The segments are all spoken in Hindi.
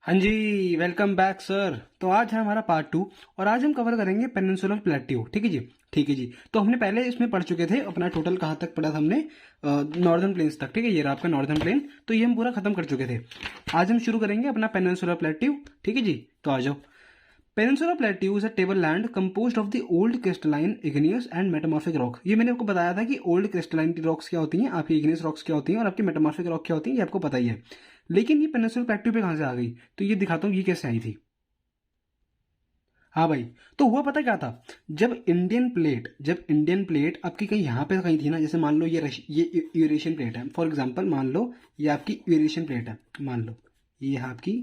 हाँ जी, वेलकम बैक सर। तो आज है हमारा पार्ट 2 और आज हम कवर करेंगे पेनिनसुलर प्लेट्यू। ठीक है जी। ठीक है जी। तो हमने पहले इसमें पढ़ चुके थे, अपना टोटल कहाँ तक पढ़ा था हमने, नॉर्दर्न प्लेन्स तक। ठीक है, ये रहा आपका नॉर्दर्न प्लेन। तो ये हम पूरा खत्म कर चुके थे। आज हम शुरू करेंगे अपना पेनिनसुलर प्लेट्यू। ठीक है जी। तो आ जाओ। Peninsular plateau is a table land composed of the old crystalline igneous and metamorphic rock. ये मैंने आपको बताया था कि ओल्ड क्रिस्टलाइन रॉक्स क्या होती हैं, आपकी इग्नियस रॉक्स क्या होती हैं और आपकी मेटामॉर्फिक रॉक क्या होती हैं, ये आपको पता ही है। लेकिन ये पेनिनसुलर प्लेट्यू पे कहाँ से आ गई, तो ये दिखाता हूँ ये कैसे आई थी। हाँ भाई। तो हुआ पता क्या था, जब इंडियन प्लेट आपकी कहीं यहाँ पे कहीं थी ना, जैसे मान लो ये यूरेशियन प्लेट है फॉर एग्जांपल, मान लो ये आपकी यूरेशियन प्लेट है, मान लो ये है आपकी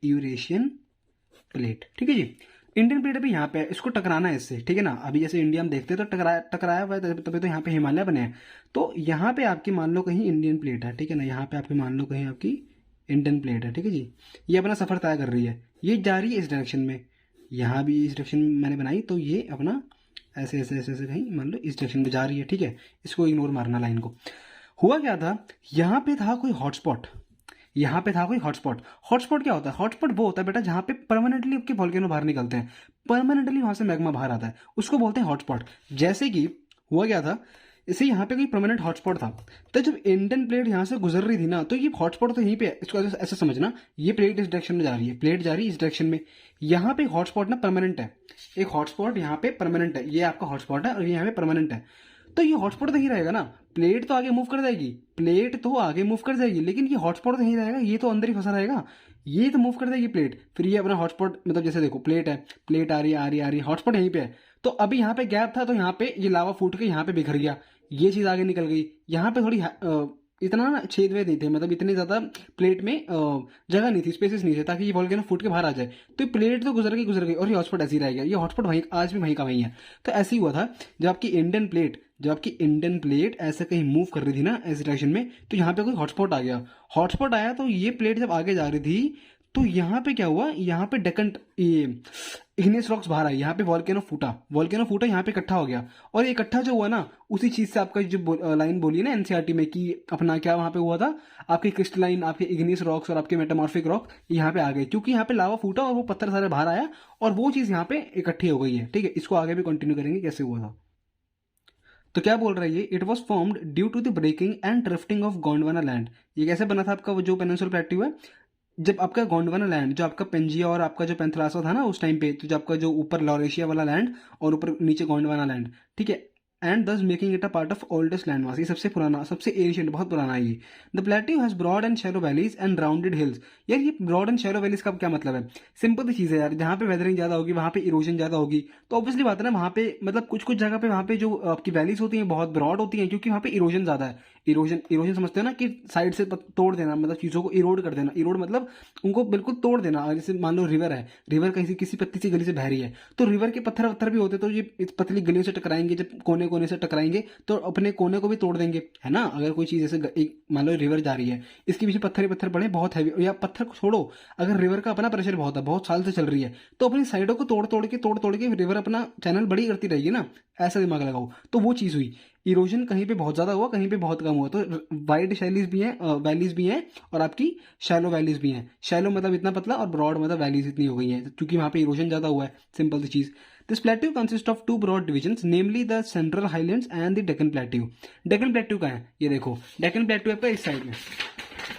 यूरेशियन प्लेट। ठीक है जी। इंडियन प्लेट अभी यहाँ पे है, इसको टकराना है इससे। ठीक है ना, अभी जैसे इंडिया में देखते हैं तो टकराया टकराया हुआ है, तभी तो यहाँ पे हिमालय बने हैं। तो यहाँ पे आपकी मान लो कहीं इंडियन प्लेट है। ठीक है ना, यहाँ पे आपकी मान लो कहीं आपकी इंडियन प्लेट है। ठीक है जी। ये अपना सफर तय कर रही है, ये जा रही है इस डायरेक्शन में। यहाँ भी इस डायरेक्शन में मैंने बनाई, तो ये अपना ऐसे ऐसे ऐसे ऐसे कहीं मान लो इस डायरेक्शन में जा रही है। ठीक है, इसको इग्नोर मारना लाइन को। हुआ क्या था, यहाँ पे था कोई हॉटस्पॉट। यहाँ पे था कोई हॉटस्पॉट। हॉटस्पॉट क्या होता है, हॉटस्पॉट वो होता है बेटा जहाँ पे परमानेंटली आपके वॉल्केनो बाहर निकलते हैं, परमानेंटली वहां से मैग्मा बाहर आता है, उसको बोलते हैं हॉटस्पॉट। जैसे कि हुआ क्या था, इसे यहाँ पे कोई परमानेंट हॉटस्पॉट था। तो जब इंडियन प्लेट यहाँ से गुजर रही थी ना, तो ये हॉटस्पॉट तो यहीं पे है। इसको ऐसे समझना, ये प्लेट इस डायरेक्शन में जा रही है, प्लेट जा रही है इस डायरेक्शन में। यहाँ पे हॉटस्पॉट ना परमानेंट है, एक हॉटस्पॉट यहाँ पे परमानेंट है, ये आपका हॉटस्पॉट है और ये यहाँ पे परमानेंट है। तो ये हॉटस्पॉट तो ही रहेगा ना, प्लेट तो आगे मूव कर जाएगी, प्लेट तो आगे मूव कर जाएगी, लेकिन ये हॉटस्पॉट तो नहीं रहेगा, ये तो अंदर ही फंसा रहेगा। ये तो मूव कर जाएगी प्लेट, फिर ये अपना हॉटस्पॉट, मतलब जैसे देखो प्लेट है, प्लेट आ रही है आ रही है आ रही है, हॉटस्पॉट यहीं पे है। तो अभी यहाँ पे गैप था, तो यहाँ पे ये लावा फूट के यहाँ पे बिखर गया, ये चीज आगे निकल गई। यहाँ पे थोड़ी इतना ना छेद वेद नहीं थे, मतलब इतनी ज्यादा प्लेट में जगह नहीं थी, स्पेसेस नहीं थे ताकि ये वॉल्केनो फूट के बाहर आ जाए। तो ये प्लेट तो गुजर गई और ये हॉटस्पॉट ऐसे ही रह गया। ये हॉटस्पॉट वहीं आज भी वहीं का वहीं है। तो ऐसे ही हुआ था, जब आपकी इंडियन प्लेट ऐसे कहीं मूव कर रही थी ना इस डायरेक्शन में, तो यहाँ पे कोई हॉटस्पॉट आ गया। हॉटस्पॉट आया तो ये प्लेट जब आगे जा रही थी, तो यहाँ पे क्या हुआ, यहाँ पे डेक्कन ये इग्नियस रॉक्स बाहर आई, यहाँ पे वॉल्केनो फूटा यहाँ पे इकट्ठा हो गया। और ये इकट्ठा जो हुआ ना, उसी चीज से आपका जो लाइन बोली है ना एनसीईआरटी में कि अपना क्या वहां पे हुआ था, आपके क्रिस्टलाइन, आपके इग्नियस रॉक्स और आपके मेटामॉर्फिक रॉक यहाँ पे आ गए, क्योंकि यहाँ पे लावा फूटा और वो पत्थर सारे बाहर आया और वो चीज यहाँ पे इकट्ठी हो गई है। ठीक है, इसको आगे भी कंटिन्यू करेंगे कैसे हुआ था। तो क्या बोल रहा है ये, it was formed due to the breaking and drifting of Gondwana land. ये कैसे बना था आपका वो जो पेनिनसुलर प्लेट्यू है, जब आपका गोंडवाना लैंड, जो आपका पेंजिया और आपका जो पेंथलासा था ना उस टाइम पे, तो जो आपका जो ऊपर लॉरेशिया वाला लैंड और ऊपर नीचे गोंडवाना लैंड, ठीक है, and this making it a part of oldest land mass, ये सबसे पुराना, सबसे एंशियंट, बहुत पुराना है ये। The plateau has broad and shallow valleys and rounded hills. यार ये ब्रॉड एंड शैलो वैलीज का क्या मतलब है, सिंपल सी चीज है यार, जहाँ पे वेदरिंग ज्यादा होगी वहाँ पे इरोजन ज्यादा होगी, तो ऑब्वियसली बात है ना, वहाँ पे मतलब कुछ कुछ जगह पे वहाँ पे जो आपकी वैलीज होती हैं बहुत ब्रॉड होती हैं, क्योंकि वहाँ पे इरोजन ज्यादा है। इरोजन इरोजन समझते हो ना, कि साइड से तोड़ देना, मतलब चीजों को इरोड कर देना, इरोड मतलब उनको बिल्कुल तोड़ देना। अगर जैसे मान लो रिवर है, रिवर कहीं से किसी पतली सी गली से बह रही है, तो रिवर के पत्थर वत्थर भी होते, तो ये इस पतली गलियों से टकराएंगे, जब कोने कोने से टकराएंगे तो अपने कोने को भी तोड़ देंगे, है ना। अगर कोई चीज जैसे एक मान लो रिवर जा रही है, इसके पीछे पत्थर ही पत्थर पड़े बहुत हैवी, या पत्थर को छोड़ो, अगर रिवर का अपना प्रेशर बहुत है, बहुत साल से चल रही है, तो अपनी साइडों को तोड़ तोड़ के रिवर अपना चैनल बड़ी करती रहेगी ना, ऐसा दिमाग लगाओ। तो वो चीज हुई, इरोजन कहीं पे बहुत ज्यादा हुआ, कहीं पे बहुत कम हुआ। तो वाइड शैलीज भी हैं, वैलीज भी हैं, और आपकी शैलो वैलीज भी हैं। शैलो मतलब इतना पतला और ब्रॉड मतलब वैलीज इतनी हो गई है, क्योंकि वहां पे इरोजन ज्यादा हुआ है, सिंपल सी चीज। This plateau consist of two broad divisions, namely the central highlands and the Deccan plateau. Deccan plateau का है, ये देखो डेक्कन प्लेट्यू आपका इस साइड में,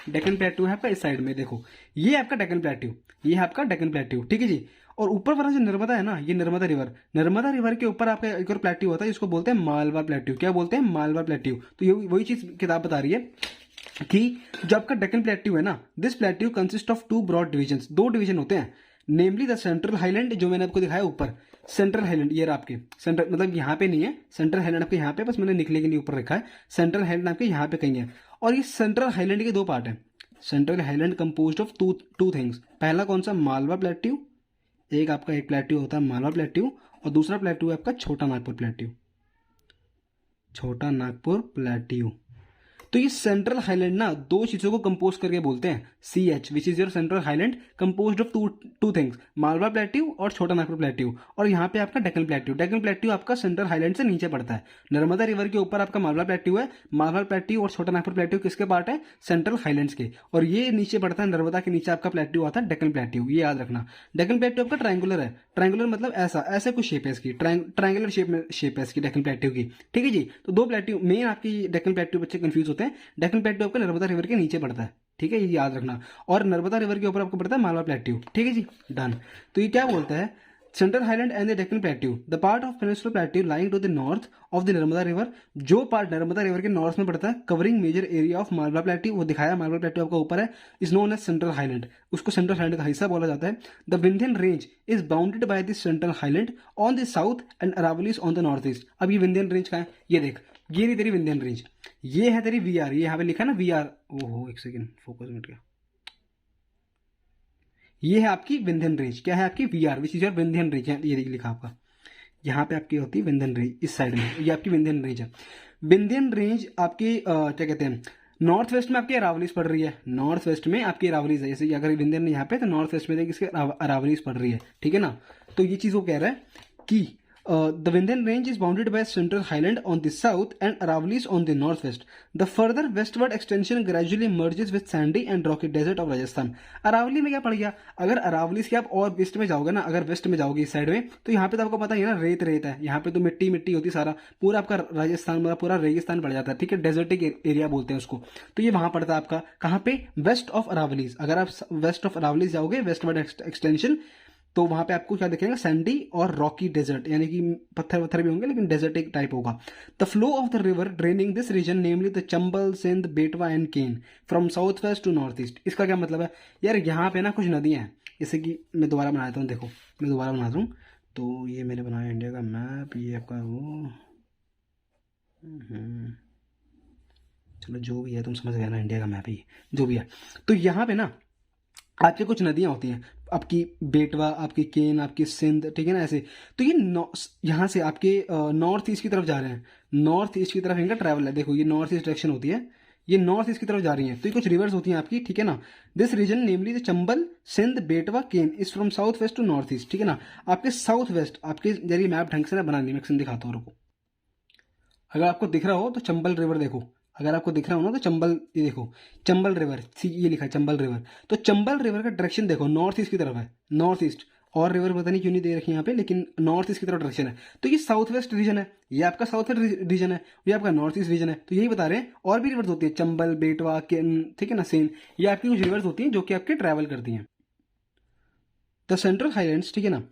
डेक्कन प्लेट्यू है आपका इस साइड में, देखो ये आपका डेक्कन प्लेट्यू, ये है आपका डेक्कन प्लेट्यू। ठीक है जी। और ऊपर वाला जो नर्मदा है ना, ये नर्मदा रिवर, नर्मदा रिवर के ऊपर आपका एक और प्लेट्यू होता है, इसको बोलते हैं मालवा प्लेट्यू। क्या बोलते हैं, मालवा प्लेट्यू। तो ये वही चीज किताब बता रही है कि जो आपका डेक्कन प्लेट्यू है ना, this plateau consist of two broad division, दो डिवीजन होते हैं, नेमली द सेंट्रल हाईलैंड, जो मैंने आपको दिखाया ऊपर, सेंट्रल हाईलैंड, ये रहा आपके सेंट्रल, मतलब यहाँ पे नहीं है सेंट्रल हाईलैंड आपके यहाँ पे, बस मैंने निकले के लिए ऊपर रखा है, सेंट्रल हाईलैंड आपके यहाँ पे कहीं है। और ये सेंट्रल हाईलैंड के दो पार्ट है, central highland composed of two two things. पहला कौन सा, मालवा प्लेट्यू, एक आपका एक प्लेट्यू होता है मालवा प्लेट्यू, और दूसरा प्लेट्यू है आपका छोटा नागपुर प्लेट्यू, छोटा नागपुर प्लेट्यू। तो ये सेंट्रल हाईलैंड ना दो चीजों को कंपोज करके बोलते हैं, CH which is your central highland composed of two things, Malwa plateau और छोटा नागपुर प्लेट्यू। और यहाँ पे आपका डेक्कन प्लेट्यू, डेक्कन प्लेट्यू आपका सेंट्रल हाईलैंड से नीचे पड़ता है। नर्मदा रिवर के ऊपर आपका मालवा प्लेट्यू है, मालवा प्लेट्यू और छोटा नागपुर प्लेट्यू किसके पार्ट है, सेंट्रल हाईलैंड्स के। और ये नीचे पड़ता है नर्मदा के नीचे आपका प्लेट्यू आता है डेक्कन प्लेट्यू, ये याद रखना। डेक्कन प्लेट्यू आपका ट्रायंगुलर है, ट्रायंगुलर मतलब ऐसा ऐसे कुछ शेप है इसकी, ट्रायंगुलर शेप है इसकी डेक्कन प्लेट्यू की, ठीक है जी। तो दो प्लेट्यू मेन आपकी डेक्कन प्लेट्यू, बच्चे कंफ्यूज होते हैं, डेक्कन प्लेट्यू आपका नर्मदा रिवर के नीचे पड़ता है, ठीक है, ये याद रखना। और नर्मदा रिवर के ऊपर आपको पड़ता है मालवा प्लेट्यू, ठीक है जी, डन। तो ये क्या बोलता है, central highland and the Deccan plateau, the part of peninsular plateau lying to the north of the Narmada river, जो पार्ट नर्मदा रिवर के नॉर्थ में पड़ता है, covering major area of Malwa plateau, वो दिखाया मालवा प्लेट्यू आपका ऊपर है, is known as central highland, उसको सेंट्रल हाईलैंड का हिस्सा बोला जाता है। The Vindhyan range is bounded by the central highland on the south and Aravallis on the north east. अब ये विंध्यन रेंज का है, ये देख, ये नहीं तेरी विंध्यन रेंज, ये है तेरी VR, ये यहाँ पे लिखा है ना VR, ओहो एक सेकेंड फोकस मिट गया, ये है आपकी विंध्यन रेंज, क्या है आपकी VR which is your Vindhyan range, ये लिखा आपका, यहाँ पे आपकी होती है विंध्यन रेंज, इस साइड में ये आपकी विंध्यन रेंज है। विंध्यन रेंज आपकी क्या कहते हैं, नॉर्थ वेस्ट में आपकी अरावलीज पड़ रही है, नॉर्थ वेस्ट में आपकी अरावलीज है, जैसे अगर विंध्यन यहाँ पे तो नॉर्थ वेस्ट में देखिए इसके अरावलीज पड़ रही है, ठीक है ना। तो ये चीज वो कह रहा है कि the Vindhyan range is bounded by central highland on the south and Aravallis on the north west, the further westward extension gradually merges with sandy and rocky desert of Rajasthan. Aravalli में क्या पड़ गया, अगर अरावलीज के आप और वेस्ट में जाओगे ना, अगर वेस्ट में जाओगे इस साइड में, तो यहाँ पे तो आपको पता ही है ना, रेत रेत है, यहाँ पे तो मिट्टी मिट्टी होती सारा, पूरा आपका राजस्थान मतलब पूरा रेगिस्तान पड़ जाता है, ठीक है, डेजर्टिक एरिया बोलते हैं उसको। तो ये वहां पड़ता है आपका, कहाँ पे, वेस्ट ऑफ अरावलीज। अगर आप वेस्ट ऑफ अरावलीज जाओगे, वेस्टवर्ड एक्सटेंशन, तो वहां पे आपको क्या दिखेगा, सैंडी और रॉकी डेजर्ट, यानी कि पत्थर वत्थर भी होंगे लेकिन डेजर्टिक टाइप होगा। The flow of the river draining this region namely the Chambal, Sindh, Betwa and Ken from south west to north east. इसका क्या मतलब है यार, यहाँ पे ना कुछ नदियां हैं, जैसे कि मैं दोबारा बना देता हूँ, देखो मैं दोबारा बनाता हूँ, तो ये मैंने बनाया इंडिया का मैप, ये आपका वो, चलो जो भी है तुम समझ गए ना, इंडिया का मैप ही जो भी है। तो यहाँ पे ना आपके कुछ नदियां होती हैं, आपकी बेटवा, आपकी केन, आपकी सिंध, ठीक है ना, ऐसे। तो ये यहाँ से आपके नॉर्थ ईस्ट की तरफ जा रहे हैं, नॉर्थ ईस्ट की तरफ इनका ट्रैवल है, देखो ये नॉर्थ ईस्ट डायरेक्शन होती है, ये नॉर्थ ईस्ट की तरफ जा रही हैं, तो ये कुछ रिवर्स होती हैं आपकी, ठीक है ना। This region namely the Chambal, Sindh, Betwa, Ken is from south west to north east, ठीक है ना। आपके साउथ वेस्ट, आपके जरिए मैप ढंग से ना बना ली, मैं दिखाता हूँ, रुको। अगर आपको दिख रहा हो तो चंबल रिवर देखो, अगर आपको दिख रहा हो ना तो चंबल, ये देखो चंबल रिवर, ये लिखा है चंबल रिवर। तो चंबल रिवर का डायरेक्शन देखो नॉर्थ ईस्ट की तरफ है, नॉर्थ ईस्ट, और रिवर पता नहीं क्यों नहीं दे रखी यहाँ पे, लेकिन नॉर्थ ईस्ट की तरफ डायरेक्शन है। तो ये साउथ वेस्ट रीजन है, ये आपका साउथ वेस्ट रीजन है, ये आपका नॉर्थ ईस्ट रीजन है। तो यही बता रहे हैं, और भी रिवर्स होती है, चंबल, बेटवा, केन, ठीक है ना, सेन, ये आपकी कुछ रिवर्स होती हैं जो कि आपके ट्रैवल करती हैं। द सेंट्रल हाईलैंड्स, ठीक है ना,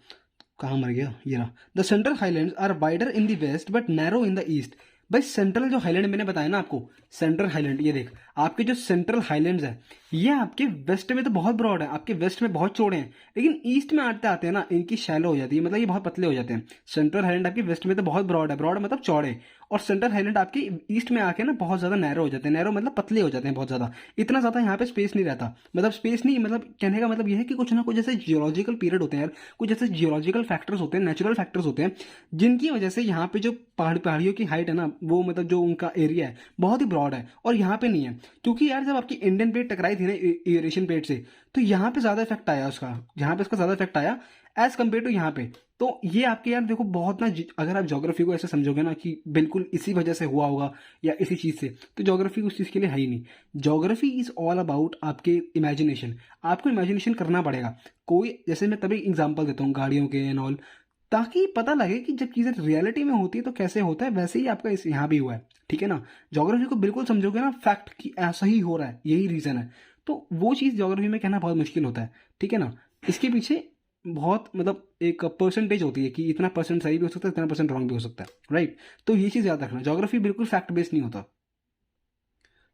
कहाँ मर गया, ये रहा। The central highlands are wider in the west but narrow in the east. भाई सेंट्रल जो हाईलैंड मैंने बताया ना आपको, सेंट्रल हाईलैंड, ये देख आपके जो सेंट्रल हाईलैंड्स है, ये आपके वेस्ट में तो बहुत ब्रॉड है, आपके वेस्ट में बहुत चौड़े हैं, लेकिन ईस्ट में आते आते हैं ना इनकी शैलो हो जाती है, मतलब ये बहुत पतले हो जाते हैं। सेंट्रल हाईलैंड आपके वेस्ट में तो बहुत ब्रॉड है, ब्रॉड मतलब चौड़े, और सेंट्रल हाईलैंड आपके ईस्ट में आके ना बहुत ज्यादा नैरो हो जाते हैं, नैरो मतलब पतले हो जाते हैं बहुत ज्यादा, इतना ज्यादा यहाँ पे स्पेस नहीं रहता, मतलब स्पेस नहीं, मतलब कहने का मतलब ये है कि कुछ ना कुछ जैसे जियोलॉजिकल पीरियड होते हैं यार, कुछ जैसे जियोलॉजिकल फैक्टर्स होते हैं, नेचुरल फैक्टर्स होते हैं, जिनकी वजह से यहाँ पे जो पहाड़ियों की हाइट है ना, वो मतलब जो उनका एरिया है बहुत ही ब्रॉड है, और यहाँ पे नहीं है। क्योंकि यार जब आपकी इंडियन प्लेट टकराई थी ना यूरेशियन प्लेट से, तो यहाँ पे ज्यादा इफेक्ट आया उसका, यहाँ पे इसका ज्यादा इफेक्ट आया एज कम्पेयर टू यहाँ पे। तो ये आपके यार देखो बहुत ना, अगर आप ज्योग्राफी को ऐसे समझोगे ना कि बिल्कुल इसी वजह से हुआ होगा या इसी चीज से, तो ज्योग्राफी उस चीज के लिए है ही नहीं। ज्योग्राफी इज ऑल अबाउट आपके इमेजिनेशन, आपको इमेजिनेशन करना पड़ेगा। कोई जैसे मैं तभी एग्जाम्पल देता हूँ गाड़ियों के एंड ऑल, ताकि पता लगे कि जब चीजें रियलिटी में होती है तो कैसे होता है, वैसे ही आपका इस यहाँ भी हुआ है, ठीक है ना। ज्योग्राफी को बिल्कुल समझोगे ना फैक्ट कि ऐसा ही हो रहा है, यही रीजन है, तो वो चीज ज्योग्राफी में कहना बहुत मुश्किल होता है, ठीक है ना। इसके पीछे बहुत मतलब एक परसेंटेज होती है कि इतना परसेंट सही भी हो सकता है, इतना परसेंट रॉन्ग भी हो सकता है, राइट। तो ये चीज याद रखना, ज्योग्राफी बिल्कुल फैक्ट बेस्ड नहीं होता,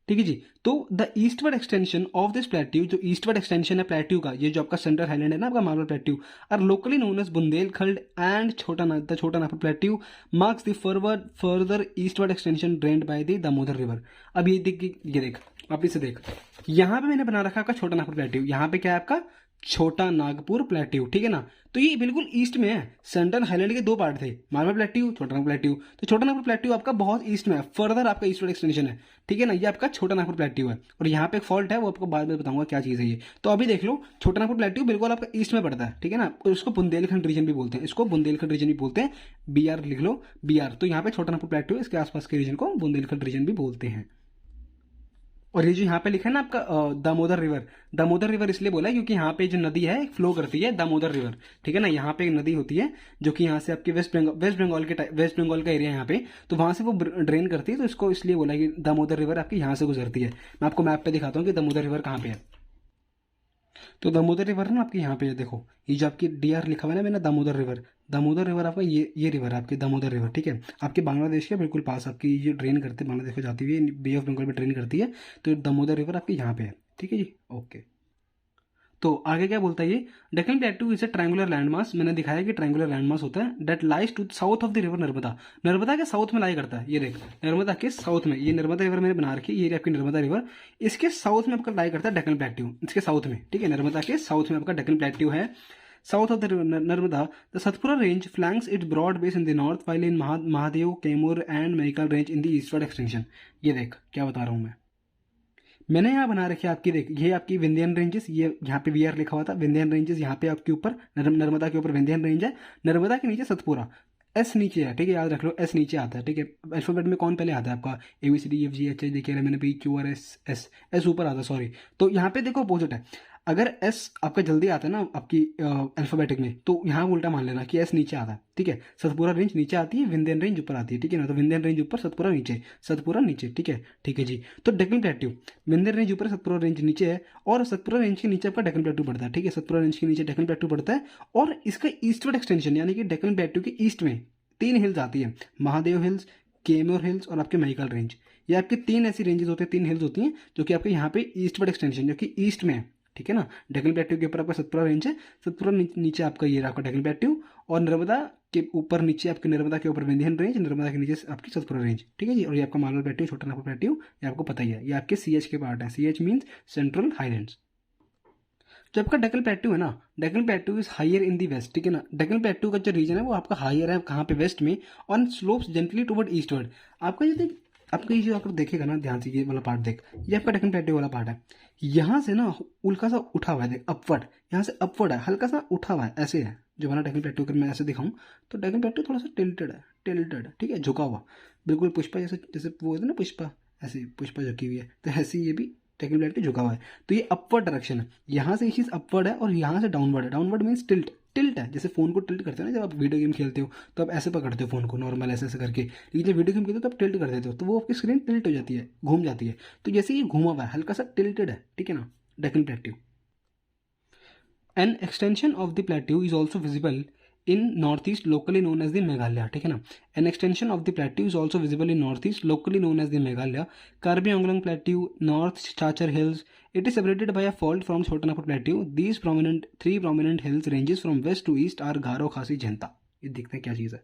ठीक है जी। तो the eastward extension of this plateau, जो ईस्टवर्ड एक्सटेंशन है प्लेट्यू का, ये जो आपका सेंट्रल हाईलैंड है ना आपका marble plateau, are locally known as Bundelkhand and Chhota Nagpur plateau marks the further eastward extension drained by the Damodar river. अब ये देख, ये देख वापिस से देख, यहाँ पे मैंने बना रखा आपका छोटा नागपुर प्लेट्यू, यहाँ पे क्या है आपका छोटा नागपुर प्लेट्यू, ठीक है ना। तो ये बिल्कुल ईस्ट में है। सेंट्रल हाईलैंड के दो पार्ट थे, मालवा प्लेट्यू, छोटा नागपुर प्लेट्यू। तो छोटा नागपुर प्लेट्यू आपका बहुत ईस्ट में है, फर्दर आपका ईस्टवर्ड एक्सटेंशन है, ठीक है ना। ये आपका छोटा नागपुर प्लेट्यू है, और यहाँ पे एक फॉल्ट है, वो आपको बाद में बताऊंगा क्या चीज़ है ये। तो अभी देख लो, छोटा नागपुर प्लेट्यू बिल्कुल आपका ईस्ट में पड़ता है, ठीक है ना। और इसको बुंदेलखंड रीजन भी बोलते हैं, इसको बुंदेलखंड रीजन भी बोलते हैं। BR लिख लो, BR। तो यहाँ पे छोटा नागपुर प्लेट्यू, इसके आसपास के रीजन को बुंदेलखंड रीजन भी बोलते हैं। और ये जो यहाँ पे लिखा है ना आपका दामोदर रिवर, दामोदर रिवर इसलिए बोला है क्योंकि यहाँ पे जो नदी है फ्लो करती है दामोदर रिवर, ठीक है ना। यहाँ पे एक नदी होती है जो कि यहाँ से आपके वेस्ट बंगाल का एरिया है यहाँ पे, तो वहाँ से वो ड्रेन करती है, तो इसको इसलिए बोला कि दामोदर रिवर आपकी यहाँ से गुजरती है। मैं आपको मैप पे दिखाता हूँ कि दामोदर रिवर कहाँ पे है। तो दामोदर रिवर ना आपके यहाँ पे है, देखो ये जो आपकी DR लिखा हुआ है ना मैंने, दामोदर रिवर। दामोदर रिवर आपका ये रिवर है आपकी, दामोदर रिवर, ठीक है। आपके बांग्लादेश के बिल्कुल पास आपकी ये ड्रेन करते बांग्लादेश को जाती हुई, बे ऑफ बंगाल में ड्रेन करती है। तो दामोदर रिवर आपके यहाँ पे है, ठीक है जी, ओके। तो आगे क्या बोलता है ये, Deccan plateau is a triangular landmass. मैंने दिखाया कि ट्रायंगुलर लैंडमास होता है that lies to south of the river Narmada. Narmada के साउथ में लाई करता है, ये देख, नर्मदा के साउथ में, ये नर्मदा रिवर मैंने बना रखी है, ये आपकी नर्मदा रिवर, इसके साउथ में आपका लाई करता है डेक्कन प्लेट्यू, इसके साउथ में, ठीक है। नर्मदा के साउथ में आपका डेक्कन प्लेट्यू है। South of the Narmada the Satpura range flanks its broad base in the north while in Mahadev, Kaimur and Maikal range in the eastward extension. ये देख क्या बता रहा हूँ मैंने यहाँ बना रखी है आपकी, देख ये आपकी विंध्यन रेंजेस, ये यहाँ पे VR लिखा हुआ था, विंध्यन रेंजेस यहाँ पे आपके ऊपर नर्मदा के ऊपर विंध्यन रेंज है, नर्मदा के नीचे सतपुरा, S नीचे है, ठीक है, याद रख लो S नीचे आता है, ठीक है। अल्फाबेट में कौन पहले आता है आपका, ABCDEFGH देखिए मैंने PQRS S ऊपर आता है, सॉरी। तो यहाँ पे देखो अपोजिट है, अगर S आपका जल्दी आता है ना आपकी अल्फाबेटिक में, तो यहाँ उल्टा मान लेना कि S नीचे आता है, ठीक है। सतपुरा रेंज नीचे आती है, विंध्यन रेंज ऊपर आती है, ठीक है ना। तो विंध्यन रेंज ऊपर, सतपुरा नीचे, सतपुरा नीचे, ठीक है, ठीक है जी। तो डेक्कन प्लेट्यू, विंध्यन रेंज ऊपर, सतपुरा रेंज नीचे है, और सतपुरा रेंज के नीचे आपका डेक्कन प्लेट्यू पड़ता है, ठीक है। सतपुरा रेंज के नीचे डेक्कन प्लेट्यू पड़ता है, और इसका ईस्टवर्ड एक्सटेंशन यानी कि डेक्कन प्लेट्यू के ईस्ट में 3 हिल्स आती है, महादेव हिल्स, केमूर हिल्स और आपके मैकल रेंज। ये आपके 3 ऐसी रेंजेस होते हैं, 3 हिल्स होती हैं जो कि आपके यहाँ पे ईस्टवर्ड एक्सटेंशन जो कि ईस्ट में है, ठीक है ना। डेक्कन प्लेट्यू के ऊपर आपका सतपुरा रेंज है, सतपुरा नीचे आपका ये आपका डेक्कन प्लेट्यू, और नर्मदा के ऊपर नीचे आपके नर्मदा के ऊपर विंध्यन रेंज, नर्मदा के नीचे आपकी सतपुरा रेंज, ठीक है जी। और ये आपका मालवा प्लेट्यू, छोटा नागपुर प्लेट्यू, ये आपको पता ही है, ये आपके CH के पार्ट है। CH means central highlands. जो आपका डेक्कन प्लेट्यू है ना, Deccan plateau is higher in the west, ठीक है ना। डेक्कन प्लेट्यू का जो रीजन है वो आपका हायर है, कहाँ पे, वेस्ट में, on slopes gently toward eastward. आपका ये आपका ये जो आप देखेगा ना ध्यान से, ये वाला पार्ट देख, ये आपका डेक्कन प्लेट्यू वाला पार्ट है, यहाँ से ना उल्का सा उठा हुआ है, देख अपवर्ड, यहाँ से अपवर्ड है, हल्का सा उठा हुआ है, ऐसे है जो हमारा डेक्कन प्लेट्यू। अगर मैं ऐसे दिखाऊं तो डेक्कन प्लेट्यू थोड़ा सा टिल्टेड है, ठीक है, झुका हुआ, बिल्कुल पुष्पा जैसे, जैसे वो होता है ना पुष्पा, ऐसे पुष्पा झुकी हुई है, तो ऐसे ये भी डेक्कन प्लेट्यू झुका हुआ है। तो ये अपवर्ड डायरेक्शन है, यहाँ से ये चीज़ अपवर्ड है, और यहाँ से डाउनवर्ड है। डाउनवर्ड मीन्स टिल्ट है, जैसे फोन को टिल्ट करते हो ना, जब आप वीडियो गेम खेलते हो तो आप ऐसे पकड़ते हो फोन को नॉर्मल ऐसे करके, लेकिन जब वीडियो गेम खेलते हो तो आप टिल्ट कर देते हो, तो वो आपकी स्क्रीन टिल्ट हो जाती है, घूम जाती है। तो जैसे ये घूमा हुआ है, हल्का सा टिल्टेड है, ठीक है ना, Deccan plateau. An extension of the plateau is also visible in north east locally known as the Meghalaya, ठीक है ना। An extension of the plateau is also visible in north east locally known as the Meghalaya, Karbi Anglong plateau, north Cachar hills. It is separated by a fault from Chota Nagpur plateau. These three prominent hills ranges from west to east are गारो, खासी, झंता। ये देखते हैं क्या चीज़ है।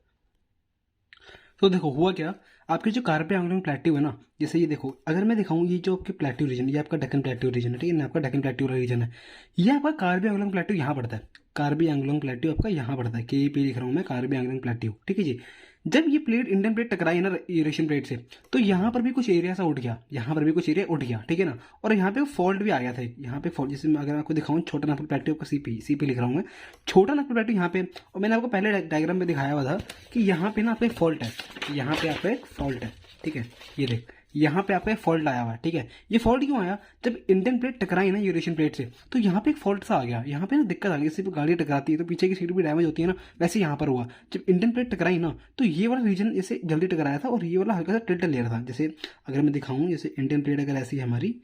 तो देखो हुआ क्या, आपके जो कार्बी आंगलोंग प्लेट्यू है ना, जैसे ये देखो, अगर मैं दिखाऊं ये जो आपके प्लेट्यू रीजन, ये आपका डेक्कन प्लेट्यू रीजन है, ठीक है ना, आपका डेक्कन प्लेट्यू रीजन है। ये आपका कार्बी आंगलोंग प्लेट्यू यहाँ पड़ता है, कार्बी आंगलोंग प्लेट्यू आपका यहाँ पड़ता है, KP लिख रहा हूँ मैं, कार्बी आंगलोंग प्लेट्यू, ठीक है जी। जब ये प्लेट इंडियन प्लेट टकराई ना यूरेशियन प्लेट से, तो यहाँ पर भी कुछ एरिया सा उठ गया, यहाँ पर भी कुछ एरिया उठ गया, ठीक है ना। और यहाँ पे फॉल्ट भी आ गया था, यहाँ पे फॉल्ट, जैसे मैं अगर आपको दिखाऊं छोटा नागपुर प्लेट्यू का CP लिख रहा हूँ मैं, छोटा नागपुर प्लेट्यू यहाँ पे, और मैंने आपको पहले डायग्राम में दिखाया हुआ था कि यहाँ पे ना आपका एक फॉल्ट है, यहाँ पे आपका एक फॉल्ट है, ठीक है। ये देख, यहाँ पे आपका एक फॉल्ट आया हुआ है, ठीक है। ये फॉल्ट क्यों आया, जब इंडियन प्लेट टकराई ना यूरेशियन प्लेट से, तो यहाँ पे एक फॉल्ट सा आ गया, यहाँ पे ना दिक्कत आ गई, जैसे गाड़ी टकराती है तो पीछे की सीट भी डैमेज होती है ना, वैसे यहाँ पर हुआ। जब इंडियन प्लेट टकराई ना, तो ये वाला रीजन जैसे जल्दी टकराया था, और ये वाला हल्का सा टिल्ट ले रहा था। जैसे अगर मैं दिखाऊं, जैसे इंडियन प्लेट अगर ऐसी है हमारी,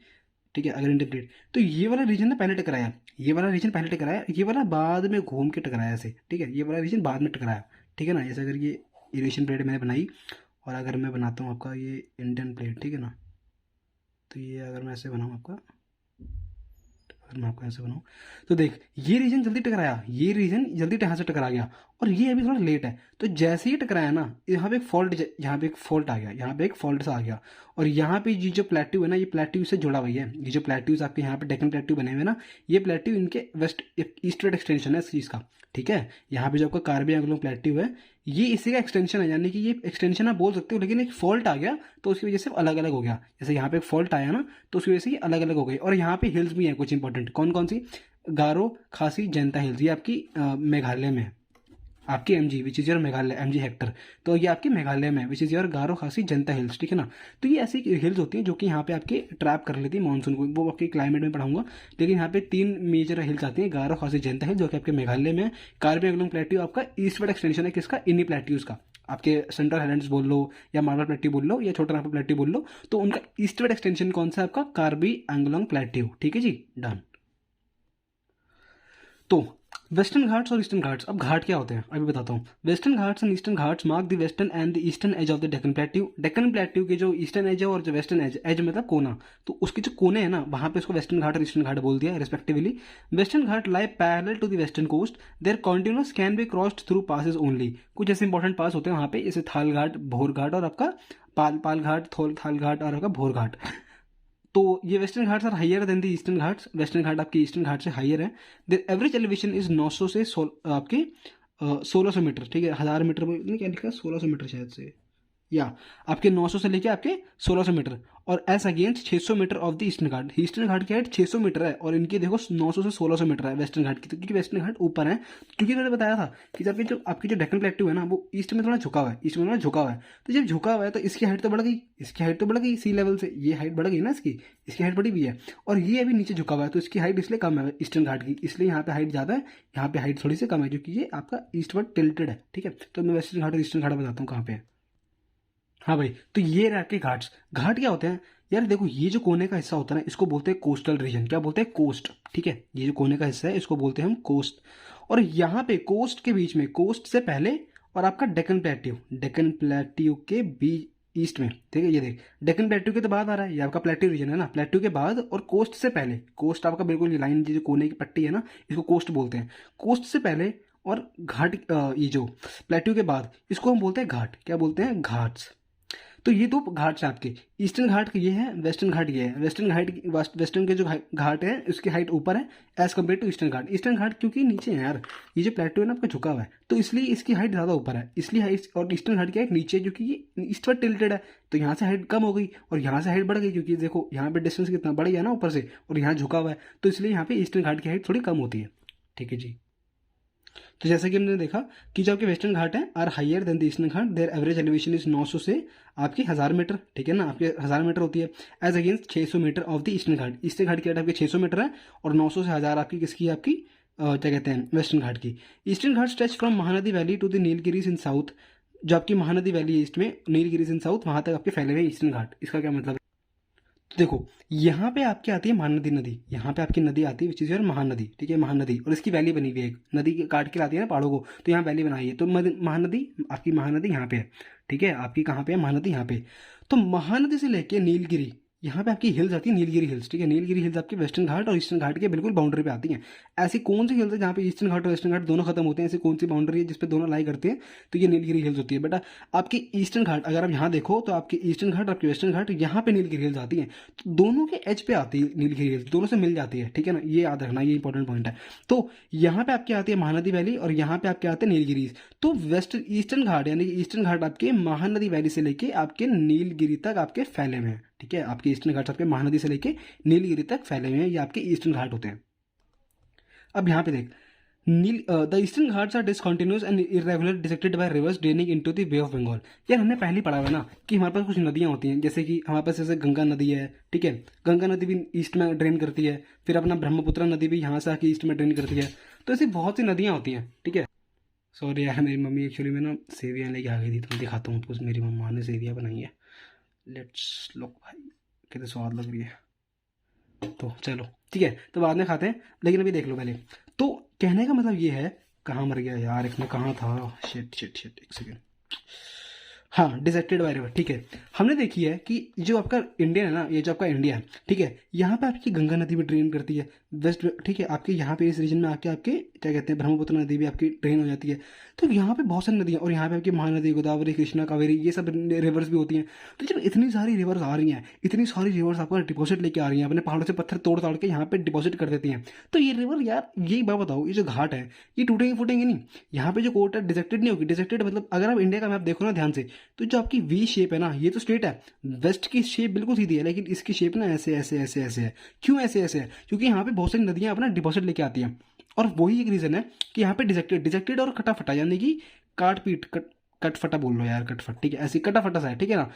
ठीक है, अगर इंडियन प्लेट, तो ये वाला रीजन ना पहले टकराया, ये वाला रीजन पहले टकराया, ये वाला बाद में घूम के टकराया ऐसे, ठीक है, ये वाला रीजन बाद में टकराया, ठीक है ना। जैसे अगर ये यूरेशियन प्लेट मैंने बनाई, और अगर मैं बनाता हूँ आपका ये इंडियन प्लेट, ठीक है ना, तो ये अगर मैं ऐसे बनाऊँ आपका, अगर मैं आपको ऐसे बनाऊँ, तो देख ये रीजन जल्दी टकराया, ये रीजन जल्दी यहाँ से टकरा गया, और ये अभी थोड़ा लेट है। तो जैसे ही टकराया ना, यहाँ पे एक फॉल्ट, यहाँ पे एक फॉल्ट आ गया, यहाँ पे एक फॉल्ट सा आ गया, और यहाँ पे ये जो प्लेट्यू है ना, ये प्लेट्यू से जुड़ा हुआ है। ये जो प्लेट्यूज आपके यहाँ पे डेक्कन प्लेट्यू बने हुए हैं ना, ये प्लेट्यू इनके वेस्ट ईस्टवर्ड एक्सटेंशन है इस चीज़ का, ठीक है। यहाँ पे जो आपका कार्बी एंगुलर प्लेट्यू है, ये इसी का एक्सटेंशन है, यानी कि ये एक्सटेंशन आप बोल सकते हो, लेकिन एक फॉल्ट आ गया तो उसकी वजह से अलग अलग हो गया। जैसे यहाँ पे एक फॉल्ट आया ना, तो उसकी वजह से ये अलग अलग हो गई। और यहाँ पे हिल्स भी हैं कुछ इंपॉर्टेंट, कौन कौन सी, गारो खासी जैंता हिल्स, ये आपकी मेघालय में है, आपकी MG which is your Meghalaya, MG Hector, तो ये आपकी मेघालय में विच इज़ योर गारो खासी जनता हिल्स, ठीक है ना। तो ये ऐसी हिल्स होती हैं जो कि यहाँ पे आपके ट्रैप कर लेती है मानसून को, वो आपके क्लाइमेट में पढ़ाऊंगा। लेकिन यहाँ पे 3 मेजर हिल्स आती हैं, गारो खासी जनता हिल जो कि आपके मेघालय में, कार्बी एंगुलर प्लेट्यू आपका ईस्टवर्ड एक्सटेंशन है किसका, इन्हीं प्लेट्यूज का, आपके सेंट्रल हाइलैंड्स बोल लो या मार्बल प्लेट्यू बोल लो या छोटा नागपुर प्लेट्यू बोल लो, तो उनका ईस्टवर्ड एक्सटेंशन कौन सा है आपका, कार्बी एंगुलर प्लेट्यू, ठीक है जी, डन। तो वेस्टर्न घाट्स और ईस्टर्न घाट्स, अब घाट क्या होते हैं अभी बताता हूँ। Western Ghats and Eastern Ghats mark the western and the eastern edge of the Deccan plateau. Deccan plateau के जो ईस्टर्न एज है और जो वेस्टर्न एज, एज मतलब कोना, तो उसके जो कोने हैं ना, वहां पे उसको वेस्टर्न घाट और ईस्टर्न घाट बोल दिया respectively. Western Ghat lie parallel to the western coast, their continuous can be crossed through passes only. कुछ ऐसे इंपॉर्टेंट पास होते हैं वहां पे, जैसे थाल घाट, भोर घाट और आपका पाल घाट, थाल घाट और आपका भोर घाट। तो ये Western Ghats are higher than the Eastern Ghats, Western Ghat आपके ईस्टर्न घाट से हाइयर है। देयर एवरेज एलिवेशन इज 900 से आपके 1600 मीटर, ठीक है, 1000 मीटर में क्या लिखा है, 1600 मीटर शायद से, या आपके 900 से लेके आपके 1600 मीटर, और as against 600 metre of the Eastern Ghat. Eastern Ghat की हाइट 600 मीटर है और इनकी देखो 900 से 1600 मीटर है वेस्टर्न घाट की, तो क्योंकि वेस्टर्न घाट ऊपर है, क्योंकि मैंने बताया था कि जब जो आपकी जो डेक्कन प्लेट्यू है ना, वो ईस्ट में थोड़ा झुका हुआ है, ईस्ट में थोड़ा झुका हुआ है, तो जब झुका हुआ है तो इसकी हाइट तो बढ़ गई, इसकी हाइट तो बढ़ गई सी लेवल से, ये हाइट बढ़ गई ना इसकी हाइट बढ़ी हुई है, और ये अभी नीचे झुका हुआ है, तो इसकी हाइट इसलिए कम है ईस्टर्न घाट की, इसलिए यहाँ पे हाइट ज़्यादा है, यहाँ पे हाइट थोड़ी सी कम है, क्योंकि ये आपका ईस्टवर्ड टिल्टेड है, ठीक है। तो मैं वेस्टर्न घाट और ईस्टर्न घाट बताता हूँ कहाँ पे है। हाँ भाई, तो ये रहा के घाट्स। घाट क्या होते हैं यार, देखो ये जो कोने का हिस्सा होता है ना, इसको बोलते हैं कोस्टल रीजन, क्या बोलते हैं, कोस्ट, ठीक है। ये जो कोने का हिस्सा है इसको बोलते हैं हम कोस्ट, और यहाँ पे कोस्ट के बीच में, कोस्ट से पहले और आपका डेक्कन प्लेट्यू के बीच ईस्ट में, ठीक है, ये देख डेक्कन प्लेट्यू के तो बाद आ रहा है, ये आपका प्लेट्यू रीजन है ना, प्लेट्यू के बाद और कोस्ट से पहले, कोस्ट आपका बिल्कुल ये लाइन जो कोने की पट्टी है ना, इसको कोस्ट बोलते हैं। कोस्ट से पहले और घाट, ये जो प्लेट्यू के बाद, इसको हम बोलते हैं घाट, क्या बोलते हैं, घाट्स। तो ये 2 घाट्स हैं आपके, ईस्टर्न घाट ये है, वेस्टर्न घाट ये है। वेस्टर्न के जो घाट है उसकी हाइट ऊपर है as compare to Eastern Ghat. Eastern Ghat क्योंकि नीचे है यार, ये जो प्लेट्यू है ना आपका झुका हुआ है, तो इसलिए इसकी हाइट ज़्यादा ऊपर है, इसलिए हाइट, और ईस्टर्न घाट की हाइट नीचे, क्योंकि ये ईस्टवर्ड टिल्टेड है, तो यहाँ से हाइट कम हो गई और यहाँ से हाइट बढ़ गई, क्योंकि देखो यहाँ पे डिस्टेंस कितना बढ़ गया ना ऊपर से, और यहाँ झुका हुआ है, तो इसलिए यहाँ पे ईस्टर्न घाट की हाइट थोड़ी कम होती है, ठीक है जी। तो जैसे कि हमने देखा कि जो आपके वेस्टर्न घाट है are higher than the Eastern Ghat, their average elevation is 900 से आपकी 1000 मीटर, ठीक है ना, आपके 1000 मीटर होती है, as against 600 metre of the Eastern Ghat. Eastern Ghat की हाइट आपकी 600 मीटर है और 900 से 1000 आपकी किसकी, आपकी क्या कहते हैं, वेस्टर्न घाट की। Eastern Ghat stretch from Mahanadi valley to the Nilgiris in south, जो आपकी महानदी वैली ईस्ट में, नीलगिरीज इन साउथ, वहां तक आपके फैले हुए ईस्टर्न घाट। इसका क्या मतलब है, तो देखो यहाँ पे आपकी आती है महानदी नदी, यहाँ पे आपकी नदी आती है विच इज योर महानदी, ठीक है, महानदी, और इसकी वैली बनी हुई है, एक नदी के काट के लाती है ना पहाड़ों को, तो यहाँ वैली बनाई है, तो महानदी, आपकी महानदी यहाँ पे है, ठीक है, आपकी कहाँ पे है महानदी, यहाँ पे। तो महानदी से लेके नीलगिरी, यहाँ पे आपकी हिल्स आती है नीलगिरी हिल्स, ठीक है, नीलगिरी हिल्स आपके वेस्टर्न घाट और ईस्टर्न घाट के बिल्कुल बाउंड्री पे आती हैं। ऐसी कौन सी हिल्स है जहाँ पे ईस्टर्न घाट और वेस्टर्न घाट दोनों खत्म होते हैं, ऐसी कौन सी बाउंड्री है जिसपे दोनों लाई करते हैं, तो ये नीलगिरी हिल्स होती है बेटा। आपकी ईस्टर्न घाट अगर आप यहाँ देखो तो आपकी ईस्टर्न घाट, आपकी वेस्टर्न घाट, यहाँ पे नीलगिरी हिल्स आती हैं, तो दोनों के एज पे आती है नीलगिरी हिल्स, दोनों से मिल जाती है, ठीक है ना, ये याद रखना, ये इंपॉर्टेंट पॉइंट है। तो यहाँ पे आपकी आती है महानदी वैली और यहाँ पे आपके आते हैं नीलगिरीज। तो वेस्ट ईस्टर्न घाट यानी कि ईस्टर्न घाट आपके महानदी वैली से लेके आपके नीलगिरी तक आपके फैले हुए हैं, ठीक है, आपके ईस्टर्न घाट आपके महानदी से लेके नीलगिरी तक फैले हुए हैं, ये आपके ईस्टर्न घाट होते हैं। अब यहाँ पे देख, the Eastern Ghats are discontinuous and irregular dissected by rivers draining into the Bay of Bengal. यार हमने पहले ही पढ़ा हुआ ना कि हमारे पास कुछ नदियाँ होती हैं, जैसे कि हमारे पास जैसे गंगा नदी है, ठीक है, गंगा नदी भी ईस्ट में ड्रेन करती है, फिर अपना ब्रह्मपुत्र नदी भी यहाँ से आके ईस्ट में ड्रेन करती है, तो ऐसी बहुत सी नदियाँ होती हैं, ठीक है। सॉरी यार, मेरी मम्मी एक्चुअली में ना सेवियाँ लेके आ गई थी, तो मैं दिखाता हूँ आपको, मेरी मम्मा ने सेवियाँ बनाई है, लेट्स लुक भाई कितने स्वाद लग रही है, तो चलो ठीक है, तो बाद में खाते हैं, लेकिन अभी देख लो पहले। तो कहने का मतलब ये है, कहाँ मर गया यार, इसमें कहाँ था, शिट शिट शिट, एक सेकेंड, हाँ, डिसेक्टेड बाय रिवर, ठीक है। हमने देखी है कि जो आपका इंडिया है ना, ये जो आपका इंडिया है, ठीक है, यहाँ पे आपकी गंगा नदी भी ड्रेन करती है, वेस्ट, ठीक है, आपके यहाँ पे इस रीजन में आके आपके क्या कहते हैं ब्रह्मपुत्र नदी भी आपकी ड्रेन हो जाती है। तो यहाँ पे बहुत सारी नदियाँ, और यहाँ पे आपकी महानदी, गोदावरी, कृष्णा, कावेरी, ये सब रिवर्स भी होती हैं। तो जब इतनी सारी रिवर्स आ रही हैं, इतनी सारी रिवर्स आपका डिपॉजिट लेके आ रही हैं, अपने पहाड़ों से पत्थर तोड़ ताड़ के यहाँ पे डिपॉजिट कर देती हैं, तो ये रिवर यार, यही बात बताओ, ये जो घाट है ये टूटेंगे फूटेंगे नहीं। यहाँ पे जो कोर्ट है डिसेक्टेड नहीं होगी। डिसेक्टेड मतलब अगर आप इंडिया का मैप देखो ना ध्यान से, तो जो आपकी वी शेप है ना, ये तो स्ट्रेट है, वेस्ट की शेप बिल्कुल सीधी है, लेकिन इसकी शेप ना ऐसे ऐसे ऐसे ऐसे है। क्यों ऐसे ऐसे है? क्योंकि यहाँ पे बहुत सारी नदियाँ अपना डिपॉजिट लेके आती हैं, और वही एक रीजन है कि यहाँ पे डिसेक्टेड डिसेक्टेड और कटाफटा, यानी कि काट पीट कटफटा बोल लो यार, कटफट, ठीक है, ऐसी कटाफटा सा है, ठीक है ना,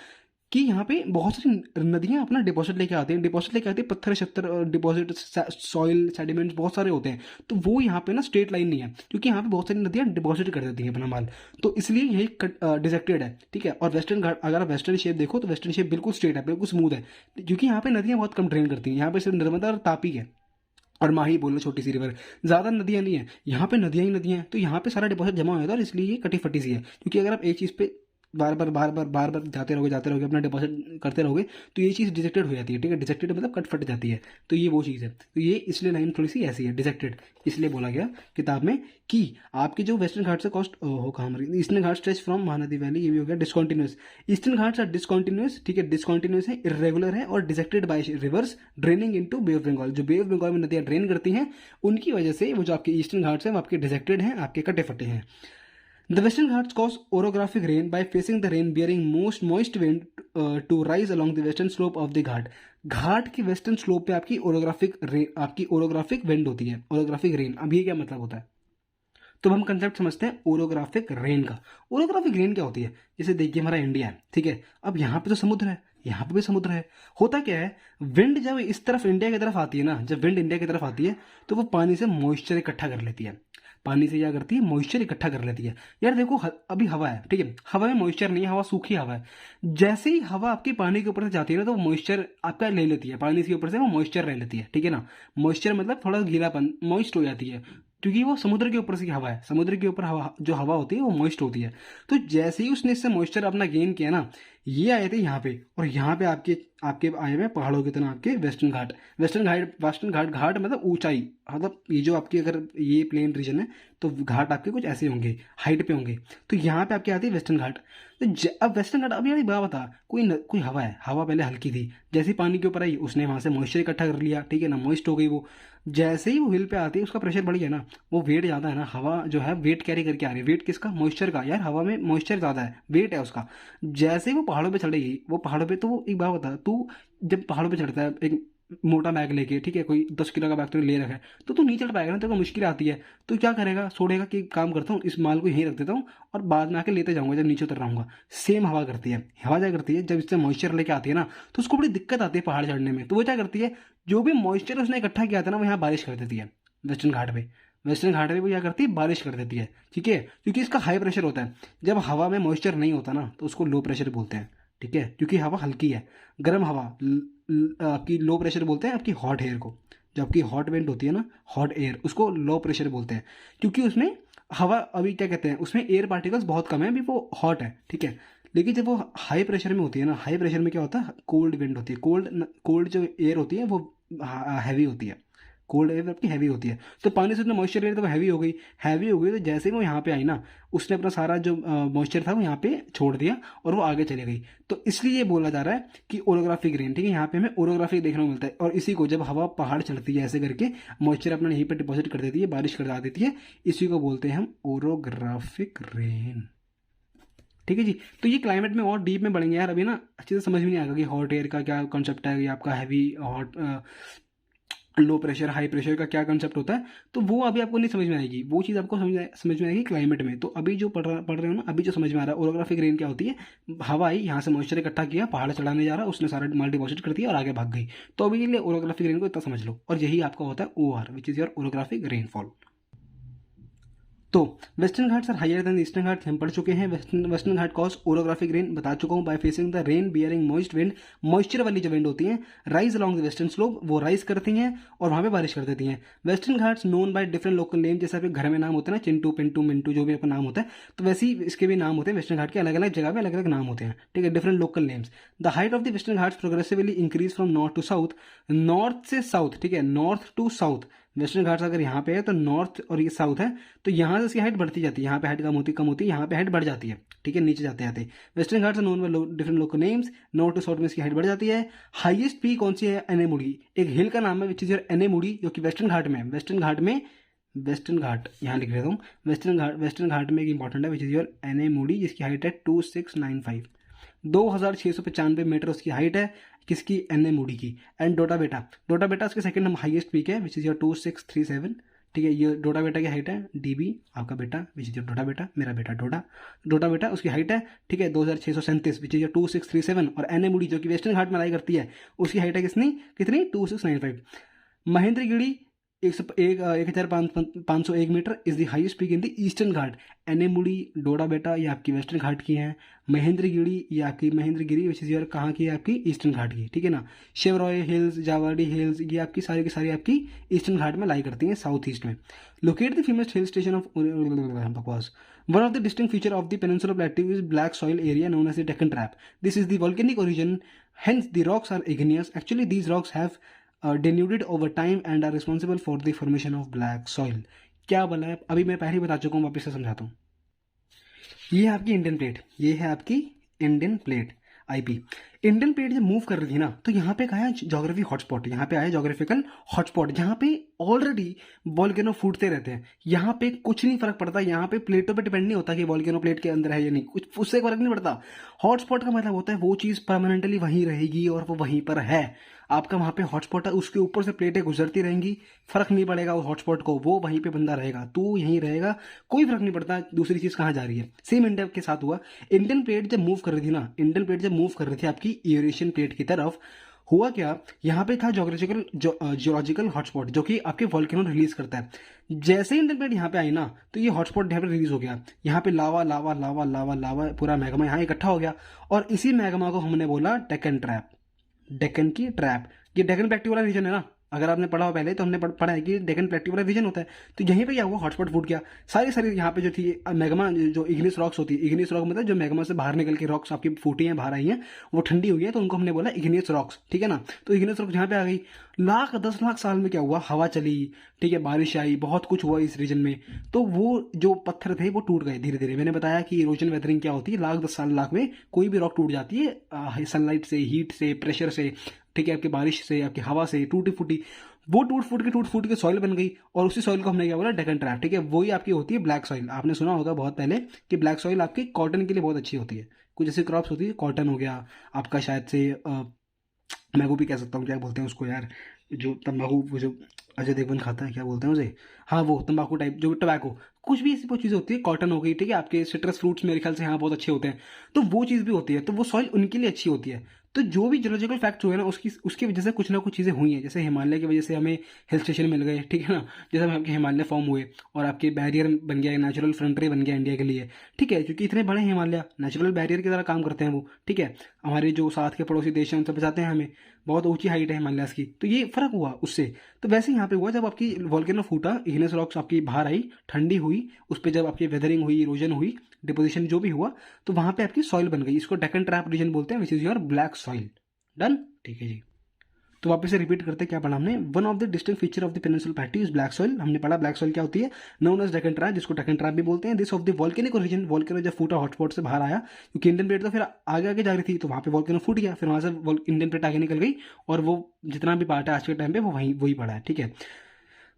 कि यहाँ पे बहुत सारी नदियाँ अपना डिपॉजिट लेके आती हैं, डिपॉजिट लेके आती है, पत्थर शत्तर डिपॉजिट, सॉइल सेडिमेंट्स बहुत सारे होते हैं। तो वो यहाँ पे ना स्ट्रेट लाइन नहीं है, क्योंकि यहाँ पे बहुत सारी नदियाँ डिपॉजिट कर देती हैं अपना माल, तो इसलिए यही डिसेक्टेड है, ठीक है। और वेस्टर्न घाट, अगर आप वेस्टर्न शेप देखो तो वेस्टर्न शेप बिल्कुल स्ट्रेट है, बिल्कुल स्मूथ है, क्योंकि यहाँ पे नदियाँ बहुत कम ड्रेन करती हैं। यहाँ पे सिर्फ नर्मदा और तापी है, और माही बोल लो छोटी सी रिवर, ज़्यादा नदियाँ नहीं है यहाँ पे, नदियाँ ही नदियाँ हैं। तो यहाँ पे सारा डिपॉजिट जमा हो जाता है, और इसलिए ये कटी फटी सी है। क्योंकि अगर आप एक चीज़ पे बार बार जाते रहोगे अपना डिपॉजिट करते रहोगे, तो ये चीज़ डिजेक्टेड हो जाती है, ठीक है। डिजेक्टेड मतलब कट फट जाती है, तो ये वो चीज़ है। तो ये इसलिए लाइन थोड़ी सी ऐसी है, डिजेक्टेड, इसलिए बोला गया किताब में कि आपकी जो वेस्टर्न घाट से कॉस्ट हो कहाँ मरी, Eastern Ghat stretch from Mahanadi valley, ये भी हो गया discontinuous. Eastern Ghats are discontinuous, ठीक है, डिसकॉन्टिन्यूस है, इरेगुलर है, और dissected by rivers draining into Bay of Bengal. जो बे ऑफ बंगाल में नदियाँ ड्रेन करती हैं, उनकी वजह से वो जो आपके ईस्टर्न घाट्स हैं वो आपके डिजेक्टेड हैं, आपके कटे फटे हैं। The Western Ghats cause orographic rain by facing the rain bearing most moist wind to rise along the western slope of the घाट। घाट की वेस्टर्न स्लोप पे आपकी ओरोग्राफिक विंड होती है, ओरोग्राफिक रेन। अब ये क्या मतलब होता है? तो हम कंसेप्ट समझते हैं ओरोग्राफिक रेन का। ओरोग्राफिक रेन क्या होती है? जैसे देखिए हमारा इंडिया है, ठीक है, अब यहाँ पे तो समुद्र है, यहाँ पे भी समुद्र है। होता क्या है, विंड जब इस तरफ इंडिया की तरफ आती है ना, जब विंड इंडिया की तरफ आती है, तो वो पानी से मॉइस्चर इकट्ठा कर लेती है। पानी से क्या करती है? मॉइस्चर इकट्ठा कर लेती है। यार देखो अभी हवा है, ठीक है, हवा में मॉइस्चर नहीं है, हवा सूखी हवा है। जैसे ही हवा आपके पानी के ऊपर से जाती है ना, तो वो मॉइस्चर आपका ले लेती है, पानी के ऊपर से वो मॉइस्चर ले लेती है, ठीक है ना। मॉइस्चर मतलब थोड़ा गीलापन, मॉइस्ट हो जाती है, क्योंकि वो समुद्र के ऊपर से हवा है, समुद्र के ऊपर हवा, जो हवा होती है वो मॉइस्ट होती है। तो जैसे ही उसने इससे मॉइस्चर अपना गेन किया ना, ये आए थे यहाँ पे, और यहाँ पे आपके आपके आए हुए पहाड़ों की तरह आपके वेस्टर्न घाट। घाट मतलब ऊंचाई, मतलब ये जो आपकी, अगर ये प्लेन रीजन है तो घाट आपके कुछ ऐसे होंगे, हाइट पे होंगे। तो यहाँ पे आपके आती है वेस्टर्न घाट। तो अब वेस्टर्न घाट, अब यार बात बता, कोई हवा है, हवा पहले हल्की थी, जैसे ही पानी के ऊपर आई उसने वहां से मॉइस्चर इकट्ठा कर लिया, ठीक है ना, मॉइस्ट हो गई वो। जैसे ही वो हिल पे आती है, उसका प्रेशर बढ़ गया ना, वो वेट ज़्यादा है ना, हवा जो है वेट कैरी करके आ रही है। वेट किसका? मॉइस्चर का। यार हवा में मॉइस्चर ज़्यादा है, वेट है उसका। जैसे ही वो पहाड़ों पे चढ़ेगी, वो पहाड़ों पे, तो वो एक बात बता, तू जब पहाड़ों पे चढ़ता है एक मोटा बैग लेके, ठीक है, कोई 10 किलो का बैग तो ले रखा है, तो तू नहीं चढ़ पाएगा ना, तेरे को मुश्किल आती है। तो क्या करेगा? छोड़ेगा कि काम करता हूँ, इस माल को यहीं रख देता हूँ और बाद में आके लेते जाऊंगा जब नीचे उतर रहा। सेम हवा करती है। हवा क्या करती है, जब इससे मॉइस्चर लेके आती है ना, तो उसको बड़ी दिक्कत आती है पहाड़ चढ़ने में। तो वो क्या करती है, जो भी मॉइस्चर उसने इकट्ठा किया था ना, वो यहाँ बारिश कर देती है। वेस्टर्न घाट पे, वेस्टर्न घाट पे वो क्या करती है? बारिश कर देती है, ठीक है, क्योंकि इसका हाई प्रेशर होता है। जब हवा में मॉइस्चर नहीं होता ना, तो उसको लो प्रेशर बोलते हैं, ठीक है, क्योंकि हवा हल्की है। गर्म हवा आपकी लो प्रेशर बोलते हैं, आपकी हॉट एयर को। जो आपकी हॉट विंड होती है ना, हॉट एयर, उसको लो प्रेशर बोलते हैं, क्योंकि उसमें हवा, अभी क्या कहते हैं, उसमें एयर पार्टिकल्स बहुत कम है, अभी वो हॉट है, ठीक है। लेकिन जब वो हाई प्रेशर में होती है ना, हाई प्रेशर में क्या होता है, कोल्ड विंड होती है। कोल्ड जो एयर होती है वो हैवी होती है, कोल्ड एयर आपकी हैवी होती है। तो पानी से उसने मॉइस्चर लिया तो वो हैवी हो गई, हैवी हो गई, तो जैसे ही वो यहाँ पे आई ना, उसने अपना सारा जो मॉइस्चर था वो यहाँ पे छोड़ दिया और वो आगे चली गई। तो इसलिए ये बोला जा रहा है कि ओरोग्राफिक रेन, ठीक है, यहाँ पे हमें ओरोग्राफिक देखने को मिलता है। और इसी को जब हवा पहाड़ चढ़ती है ऐसे करके, मॉइस्चर अपना यहीं पर डिपॉजिट कर देती है, बारिश कर देती है, इसी को बोलते हैं हम ओरोग्राफिक रेन, ठीक है जी। तो ये क्लाइमेट में और डीप में बढ़ेंगे यार, अभी ना अच्छे से समझ में नहीं आएगा कि हॉट एयर का क्या कॉन्सेप्ट है, ये आपका heavy hot low pressure high pressure का क्या कंसेप्ट होता है, तो वो अभी आपको नहीं समझ में आएगी। वो चीज़ आपको समझ में आएगी क्लाइमेट में। तो अभी जो पढ़ रहे हो ना, अभी जो समझ में आ रहा है, ओरोग्राफिक रेन क्या होती है, हवा आई, यहाँ से मॉइस्चर इकट्ठा किया, पहाड़ चढ़ाने जा रहा, उसने सारा माल डिपॉजिट कर दिया और आगे भाग गई। तो अभी के लिए ओरोग्राफिक रेन को इतना समझ लो, और यही आपका होता है OR, which is your orographic rainfall. तो Western Ghats are higher than Eastern Ghats हम पढ़ चुके हैं। Western Ghat cause orographic rain बता चुका हूँ, by facing the rain bearing moist wind, moisture वाली जो विंड होती है rise along the western slope, वो राइज करती हैं और वहाँ पे बारिश कर देती हैं। Western Ghats known by different local name, जैसे आपके घर में नाम होते हैं ना, चिंटू पिंटू मिंटू जो भी अपना नाम होता है, तो वैसे ही इसके भी नाम होते हैं। वेस्टर्न घाट के अलग अलग जगह पे अलग अलग नाम होते हैं, ठीक है, different local names. The height of the Western Ghats progressively increase from north to south, north से साउथ, ठीक है, north to south. Western Ghats अगर यहाँ पे है तो नॉर्थ और ये साउथ है, तो यहाँ से इसकी हाइट बढ़ती जाती है, यहाँ पे हाइट कम होती है, यहाँ पे हाइट बढ़ जाती है, ठीक है, नीचे जाते जाते। Western Ghats known by different local names, north to south में इसकी हाइट बढ़ जाती है। हाईएस्ट पीक कौन सी है? एनेमुड़ी, एक हिल का नाम है विच इज योर एनेमुड़ी, जो कि वेस्टर्न घाट में है। वेस्टर्न घाट यहाँ लिख देता हूँ, वेस्टर्न घाट में एक इंपॉर्टेंट है विच इज योर एनेमुड़ी, जिसकी हाइट है 2695, 2695 मीटर उसकी हाइट है, किसकी? एनेमुड़ी की। एंड डोटा बेटा उसके सेकंड हम हाईएस्ट पीक है विच इज योर 2637, ठीक है, ये डोटा बेटा की हाइट है। डीबी आपका बेटा विच इज योर डोटा बेटा, मेरा बेटा डोटा बेटा उसकी हाइट है, ठीक है, 2637 विच इज योर 2637। और एनेमुड़ी जो कि वेस्टर्न घाट में लाई करती है, उसकी हाइट है कितनी 2695। Mahendragiri 1501 metre is the highest peak in the Eastern Ghat. Anamudi Doddabetta ये आपकी वेस्टर्न घाट की है, महेंद्रगिरी ये आपकी महेंद्रगिरी विच इज योर कहाँ की है? आपकी ईस्टर्न घाट की, ठीक है ना। शेवरॉय हिल्स, जावाडी हिल्स, ये आपकी सारी की सारी आपकी ईस्टर्न घाट में लाई करती हैं, साउथ ईस्ट में। Locate the famous hill station of बकवास। One of the distinct feature of the Peninsula Plateau is black soil area known as the Deccan Trap. This is the volcanic origin, hence the rocks are igneous. Actually, these rocks have denuded over time and are responsible for the formation of black soil. क्या बोला है? अभी मैं पहले ही बता चुका हूँ, वापस से समझाता हूँ। ये है आपकी इंडियन प्लेट, ये है आपकी Indian plate IP. Indian plate जब मूव कर रही थी ना, तो यहाँ पे आया ज्योग्राफी हॉटस्पॉट, यहाँ पे आया ज्योग्राफिकल हॉटस्पॉट, जहाँ पे ऑलरेडी वॉल्केनो फूटते रहते हैं। यहाँ पे कुछ नहीं फर्क पड़ता, यहाँ पे प्लेटों पे डिपेंड नहीं होता कि वॉल्केनो प्लेट के अंदर है या नहीं, कुछ उससे फर्क नहीं पड़ता। हॉटस्पॉट का मतलब होता है वो चीज़ परमानेंटली वहीं रहेगी और वो वहीं पर है। आपका वहाँ पे हॉटस्पॉट है, उसके ऊपर से प्लेटें गुजरती रहेंगी, फर्क नहीं पड़ेगा उस हॉटस्पॉट को, वो वहीं पे बंदा रहेगा, तू यहीं रहेगा, कोई फर्क नहीं पड़ता दूसरी चीज़ कहाँ जा रही है। सेम इंडिया के साथ हुआ। इंडियन प्लेट जब मूव कर रही थी ना, इंडियन प्लेट जब मूव कर रही थी आपकी यूरेशियन प्लेट की तरफ, हुआ क्या, यहाँ पे था जियोलॉजिकल हॉटस्पॉट जो कि आपके वॉल्केनो रिलीज करता है। जैसे इंडियन प्लेट यहाँ पे आई ना, तो ये हॉटस्पॉट यहाँ पे रिलीज हो गया। यहाँ पे लावा लावा लावा लावा लावा पूरा मैग्मा यहाँ इकट्ठा हो गया, और इसी मैग्मा को हमने बोला डेक्कन ट्रैप, डेक्कन की ट्रैप। ये डेक्कन प्लेट्यू वाला रीजन है ना, अगर आपने पढ़ा हो पहले तो हमने पढ़ा है कि डेक्कन प्लेट्यू वाला रीजन होता है। तो यहीं पे क्या हुआ, हॉटस्पॉट फूट गया, सारी यहाँ पे जो थी मैग्मा, जो इग्निस रॉक्स होती है, इग्निस रॉक मतलब जो मैग्मा से बाहर निकल के रॉक्स आपकी फूटी हैं, बाहर आई हैं, वो ठंडी हुई है, तो उनको हमने बोला इग्निस रॉक्स, ठीक है ना। तो इग्निस रॉक्स यहाँ पे आ गई, 10 लाख साल में क्या हुआ, हवा चली, ठीक है, बारिश आई, बहुत कुछ हुआ इस रीजन में। तो वो जो पत्थर थे वो टूट गए धीरे धीरे। मैंने बताया कि इरोजन वेदरिंग क्या होती है, 10 लाख में कोई भी रॉक टूट जाती है, सनलाइट से, हीट से, प्रेशर से, ठीक है, आपकी बारिश से, आपकी हवा से, टूटी फूटी, वो टूट फूट के सॉइल बन गई, और उसी सॉइल को हमने क्या बोला, डेक्कन ट्रैप, ठीक है। वही आपकी होती है ब्लैक सॉइल। आपने सुना होगा बहुत पहले कि ब्लैक सॉइल आपकी कॉटन के लिए बहुत अच्छी होती है। कुछ ऐसी क्रॉप्स होती है, कॉटन हो गया आपका, शायद से मैंगो भी कह सकता हूँ, क्या बोलते हैं उसको यार, जो तंबाकू, वो जो अजय देवगन खाता है, क्या बोलते हैं उसे, हाँ वो तंबाकू टाइप, जो टोबैको, कुछ भी ऐसी बहुत चीज़ें होती है, कॉटन हो गई, ठीक है, आपके सिट्रस फ्रूट्स मेरे ख्याल से यहाँ बहुत अच्छे होते हैं, तो वो चीज़ भी होती है, तो वो सॉइल उनके लिए अच्छी होती है। तो जो भी जियोलॉजिकल फैक्ट हुए ना, उसकी वजह से कुछ ना कुछ चीज़ें हुई हैं। जैसे हिमालय की वजह से हमें हिल स्टेशन मिल गए, ठीक है ना, जैसे आपके हिमालय फॉर्म हुए, और आपके बैरियर बन गया, नेचुरल फ्रंटियर बन गया इंडिया के लिए, ठीक है, क्योंकि इतने बड़े हिमालय नेचुरल बैरियर की तरह काम करते हैं वो, ठीक है। हमारे जो साथ के पड़ोसी देश हैं उनसे बचाते हैं हमें, बहुत ऊंची हाइट है हिमालयास की, तो ये फर्क हुआ उससे। तो वैसे यहाँ पे हुआ, जब आपकी वॉल्केनो फूटा, इग्निस रॉक्स आपकी बाहर आई, ठंडी हुई, उस पर जब आपकी वेदरिंग हुई, इरोजन हुई, डिपोजिशन जो भी हुआ, तो वहाँ पे आपकी सॉइल बन गई। इसको डेक्कन ट्रैप रीजन बोलते हैं, विच is your black soil. Done, ठीक है जी। तो वापस से रिपीट करते हैं, क्या पढ़ा हमने, one of the distinct feature of the peninsula plateau is black soil. हमने पढ़ा ब्लैक सॉइल क्या होती है, नोन एज डेक्कन ट्रैप, जिसको डेक्कन ट्रैप भी बोलते हैं। This of the volcanic origin, volcano जब फूटा हॉटस्पॉट से बाहर आया, क्योंकि इंडियन प्लेट तो फिर आगे आगे जा रही थी, तो वहाँ पे वॉल्केनो फूट गया, फिर वहाँ से इंडियन प्लेट आगे निकल गई, और वो जितना भी पार्ट है आज के टाइम पे वो वही पड़ा है, ठीक है।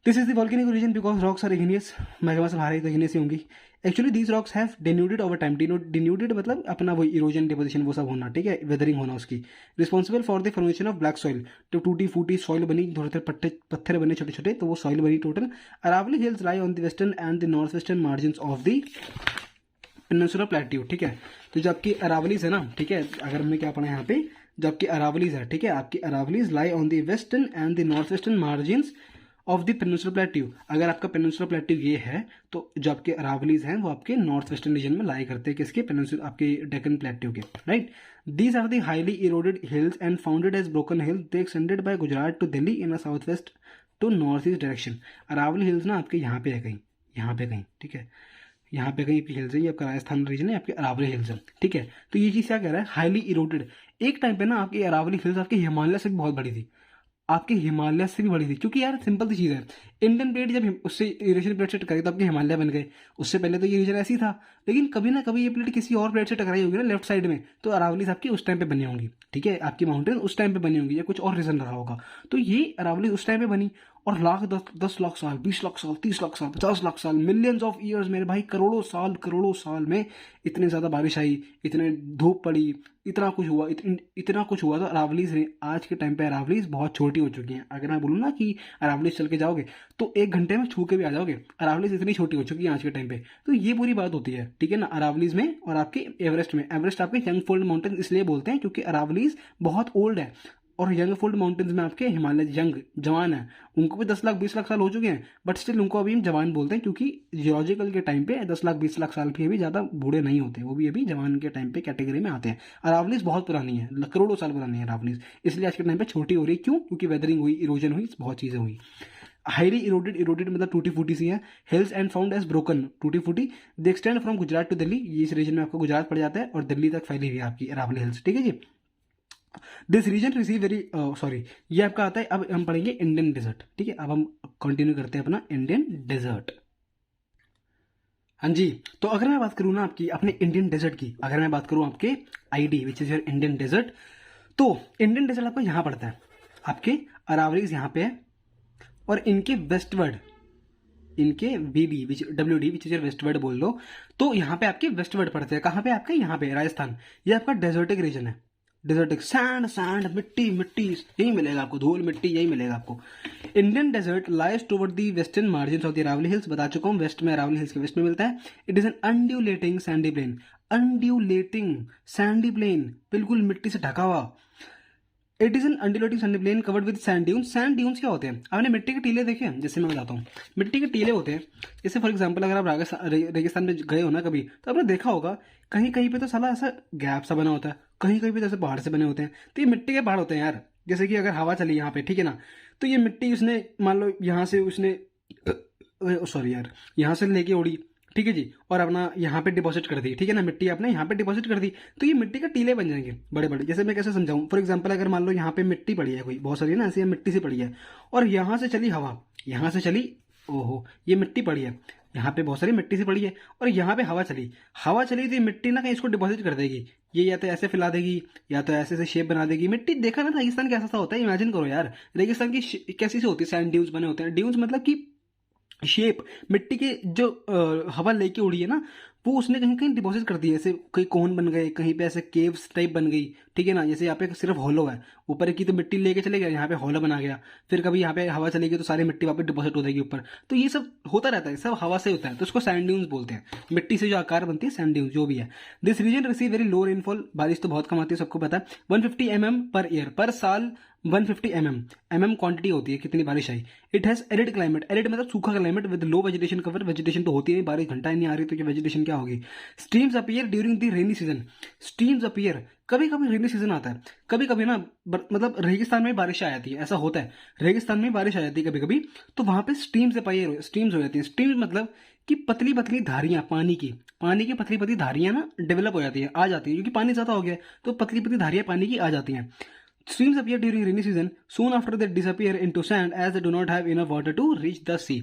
This is the volcanic origin because rocks are igneous, magma से बाहर आई तो इग्नियस ही होंगी। Actually these rocks have denuded over time, denuded मतलब अपना वो इरोजन, डिपोजिशन, वो सब होना, ठीक है, वेदरिंग होना उसकी, responsible for the formation of black soil. तो टूटी फूटी सॉइल बनी, थोड़े थोड़े पत्थर बने छोटे छोटे, तो वो सॉइल बनी total. Aravalli hills lie on the western and the north western margin of the peninsula plateau, ठीक है। तो जो आपकी अरावलीज है ना, ठीक है, अगर हमने क्या पढ़ा है यहाँ पे, जो आपकी अरावलीज है, ठीक है, आपकी अरावलीज लाई on the western and the north western margin of the peninsular plateau. अगर आपका पेनिनसुलर प्लेट्यू ये है तो जो आपके अरावलीज हैं वो आपके नॉर्थ वेस्टर्न रीजन में लाई करते हैं, किसके, पेनिनसुलर, आपके डेक्कन प्लेट्यू के, right. These are the highly eroded hills and founded as broken hills, they extended by Gujarat to Delhi in a south west to north east direction. Aravalli hills ना आपके यहाँ पे है कहीं, यहाँ पे कहीं, ठीक है, यहाँ पे कहीं हिल्स है, ये आपका राजस्थान रीजन है, आपके अरावली हिल्स है, ठीक है। तो ये चीज़ क्या कह रहा है, हाईली इरोडेड। एक टाइम पे ना आपकी अरावली हिल्स आपके हिमालय से भी बहुत बड़ी थी, आपके हिमालय से भी बड़ी थी, क्योंकि यार सिंपल सी चीज़ है, इंडियन प्लेट जब उससे यूरेशियन प्लेट से टकराई तो आपके हिमालय बन गए। उससे पहले तो ये रीजन ऐसी था, लेकिन कभी ना कभी ये प्लेट किसी और प्लेट से टकराई होगी ना लेफ्ट साइड में, तो अरावलीज आपकी उस टाइम पे बनी होंगी, ठीक है, आपकी माउंटेन उस टाइम पे बनी होंगी या कुछ और रीजन रहा होगा, तो ये अरावली उस टाइम पे बनी। और लाख 10 लाख साल, 20 लाख साल, 30 लाख साल, 50 लाख साल, मिलियंस ऑफ ईयर्स मेरे भाई, करोड़ों साल में इतने ज़्यादा बारिश आई, इतने धूप पड़ी, इतना कुछ हुआ, इतना कुछ हुआ, तो अरावलीज ने आज के टाइम पे अरावलीज बहुत छोटी हो चुकी हैं। अगर मैं बोलूँ ना कि अरावलीज चल के जाओगे तो 1 घंटे में छू के भी आ जाओगे, अरावलीज इतनी छोटी हो चुकी है आज के टाइम पे। तो ये पूरी बात होती है, ठीक है ना, अरावलीज में और आपके एवरेस्ट में। एवरेस्ट आपके यंग फोल्ड माउंटेन इसलिए बोलते हैं क्योंकि अरावलीज बहुत ओल्ड है, और यंग फोल्ड माउंटेन्स में आपके हिमालय यंग जवान है, उनको भी 10 लाख 20 लाख साल हो चुके हैं, बट स्टिल उनको अभी हम जवान बोलते हैं, क्योंकि जियोलॉजिकल के टाइम पे 10 लाख 20 लाख साल के अभी ज़्यादा बूढ़े नहीं होते, वो भी अभी जवान के टाइम पे कैटेगरी में आते हैं। अरावलीज बहुत पुरानी है, करोड़ों साल पुरानी है अरावलीज, इसलिए आज के टाइम पे छोटी हो रही है। क्यों? क्योंकि वेदरिंग हुई, इरोजन हुई, बहुत चीज़ें हुई। हाईली इरोडेड मतलब टूटी फूटी सी है। Hills and found as broken, टूटी फूटी। They extend from Gujarat to Delhi, ये इस रीजन में आपका गुजरात पड़ जाता है और दिल्ली तक फैली हुई है आपकी अरावली हिल्स, ठीक है जी। This region receive very sorry, ये आपका आता है। अब हम पढ़ेंगे इंडियन डेजर्ट, ठीक है, अब हम कंटिन्यू करते हैं अपना इंडियन डेजर्ट। हाँ जी, तो अगर मैं बात करूँ ना आपकी अपने इंडियन डेजर्ट की, अगर मैं बात करूँ आपके ID which is your Indian desert, तो इंडियन डेजर्ट आपको यहाँ पड़ता है, आपके अरावलीज यहाँ पे है, और इनके वेस्टवर्ड, इनके VD which WD which is your westward बोल लो, तो यहाँ पे आपके वेस्टवर्ड पड़ते हैं। कहाँ पे? आपके यहाँ पे राजस्थान, ये आपका डेजर्टिक रीजन है। डेजर्टिक, सैंड मिट्टी यही मिलेगा आपको, धूल मिट्टी यही मिलेगा आपको। Indian desert lies toward the western margin of the Aravalli hills, बता चुका हूँ, वेस्ट में अरावली हिल्स के वेस्ट में मिलता है। It is an undulating sandy plain, undulating sandy plain, बिल्कुल मिट्टी से ढका हुआ। It is an undulating sandy plain covered with sand dunes. Sand dunes क्या होते हैं? आपने मिट्टी के टीले देखे हैं? जैसे मैं बताता हूँ, मिट्टी के टीले होते हैं, जैसे फॉर एग्जांपल अगर आप रेगिस्तान में गए हो ना कभी, तो आपने देखा होगा कहीं कहीं पे तो साला ऐसा गैप सा बना होता है, कहीं कहीं पे जैसे पहाड़ से बने होते हैं, तो ये मिट्टी के पहाड़ होते हैं यार। जैसे कि अगर हवा चली यहाँ पे, ठीक है ना, तो ये मिट्टी उसने मान लो यहाँ से उसने सॉरी यार, यहाँ से लेके उड़ी, ठीक है जी, और अपना यहाँ पे डिपॉजिट कर दी, ठीक है ना, मिट्टी आपने यहाँ पे डिपॉजिट कर दी, तो ये मिट्टी के टीले बन जाएंगे बड़े बड़े। जैसे मैं कैसे समझाऊं, फॉर एग्जांपल अगर मान लो यहाँ पे मिट्टी पड़ी है कोई बहुत सारी ना, ऐसी मिट्टी से पड़ी है, और यहाँ से चली हवा, यहाँ से चली, ओहो ये मिट्टी पड़ी है, यहाँ पे बहुत सारी मिट्टी से पड़ी है, और यहाँ पे हवा चली तो ये मिट्टी ना कहीं इसको डिपॉजिट कर देगी, ये या तो ऐसे फैला देगी या तो ऐसे से शेप बना देगी। मिट्टी देखा ना रेगिस्तान कैसा सा होता है, इमेजिन करो यार, रेगिस्तान की कैसी सी होती है, सैंड ड्यून्स बने होते हैं। ड्यून्स मतलब कि शेप, मिट्टी के जो हवा लेके उड़ी है ना, वो उसने कहीं कहीं डिपॉजिट कर दी है, ऐसे कहीं कोन बन गए, कहीं पे ऐसे केव्स टाइप बन गई, ठीक है ना। जैसे यहाँ पे सिर्फ हॉलो है, ऊपर की तो मिट्टी लेके चले गया, यहाँ पे हॉलो बना गया, फिर कभी यहाँ पे हवा चलेगी तो सारी मिट्टी वापस डिपॉजिट हो जाएगी ऊपर। तो ये सब होता रहता है, सब हवा से होता है, तो उसको सैंड ड्यून्स बोलते हैं। मिट्टी से जो आकार बनती है सैंड ड्यून्स जो भी है। This region receive very low rainfall, बारिश तो बहुत कम आती है, सबको पता है। 150 mm पर ईयर, पर साल 150 mm क्वांटिटी होती है कितनी बारिश आई। It has arid climate, arid मतलब सूखा climate with low vegetation cover, vegetation तो होती है, बारिश घंटा ही नहीं आ रही तो वेजिटेशन क्या होगी। Streams appear during the rainy season, streams appear, कभी कभी रेनी सीजन आता है, कभी कभी ना मतलब रेगिस्तान में बारिश आ जाती है, ऐसा होता है, रेगिस्तान में बारिश आ जाती है कभी कभी, तो वहां पे स्ट्रीम्स अपीयर, स्ट्रीम्स हो जाती है। स्ट्रीम्स मतलब कि पतली पतली धारियां, पानी की पतली पतली धारियां ना डेवलप हो जाती है, आ जाती है, क्योंकि पानी ज्यादा हो गया तो पतली पतली धारियां पानी की आ जाती हैं। Streams appear during rainy season. Soon after they disappear into sand as they do not have enough water to reach the sea.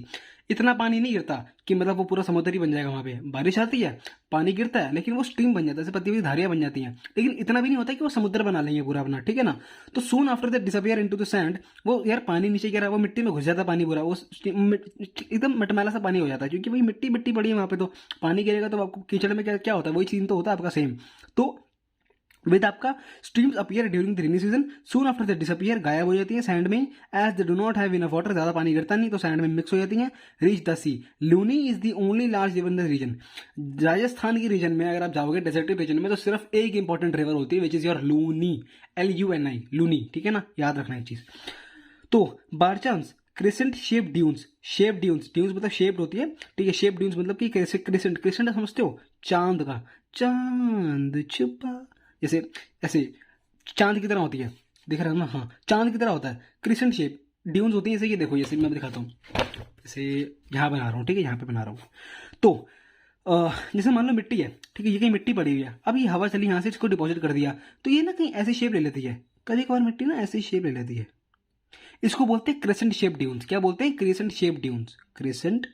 इतना पानी नहीं गिरता कि मतलब वो पूरा समुद्र ही बन जाएगा, वहां पे बारिश आती है, पानी गिरता है, लेकिन वो स्ट्रीम बन जाता है, जैसे पतली पतली धारियां बन जाती हैं, लेकिन इतना भी नहीं होता कि वो समुद्र बना लेंगे पूरा अपना, ठीक है ना। तो सून after they disappear into the sand, वो यार पानी नीचे गिरा, वो मिट्टी में घुस जाता पानी पूरा, वो एकदम मटमैला सा पानी हो जाता है, क्योंकि वही मिट्टी मिट्टी पड़ी है वहां पे, तो पानी गिरेगा तो आपको कीचड़ में क्या क्या होता है, वही चीज तो होता है आपका सेम। तो विद आपका streams appear during the rainy season, soon after they disappear, गायब हो जाती है सैंड में, as they do not have enough water, ज्यादा पानी गिरता नहीं तो सैंड में मिक्स हो जाती है। Reach the sea, Luni is the only large river in the region. Rajasthan की रीजन में अगर आप जाओगे डेजर्टिक रीजन में, तो सिर्फ एक इंपॉर्टेंट रिवर होती है, which is your Luni, LUNI, Luni, ठीक है ना, याद रखना एक चीज। तो by chance crescent shape dunes, shape dunes, dunes मतलब शेप्ड होती है, ठीक है। शेप ड्यून्स मतलब कि कैसे क्रिसेंट, क्रिसेंट समझते हो, चांद का, चांद छुपा, जैसे ऐसे चांद की तरह होती है, दिख रहा है ना, हाँ चांद की तरह होता है। क्रिसेंट शेप ड्यून्स होती है, जैसे ये देखो, जैसे मैं दिखाता हूँ, जैसे यहाँ बना रहा हूँ, ठीक है, यहाँ पे बना रहा हूँ। तो जैसे मान लो मिट्टी है, ठीक है, ये कहीं मिट्टी पड़ी हुई है, अब ये हवा चली यहाँ से, इसको डिपॉजिट कर दिया, तो ये ना कहीं ऐसी शेप ले लेती है, कभी कभार मिट्टी ना ऐसी शेप ले लेती है, इसको बोलते हैं क्रिसेंट शेप ड्यून्स। क्या बोलते हैं? Crescent shape dunes, crescent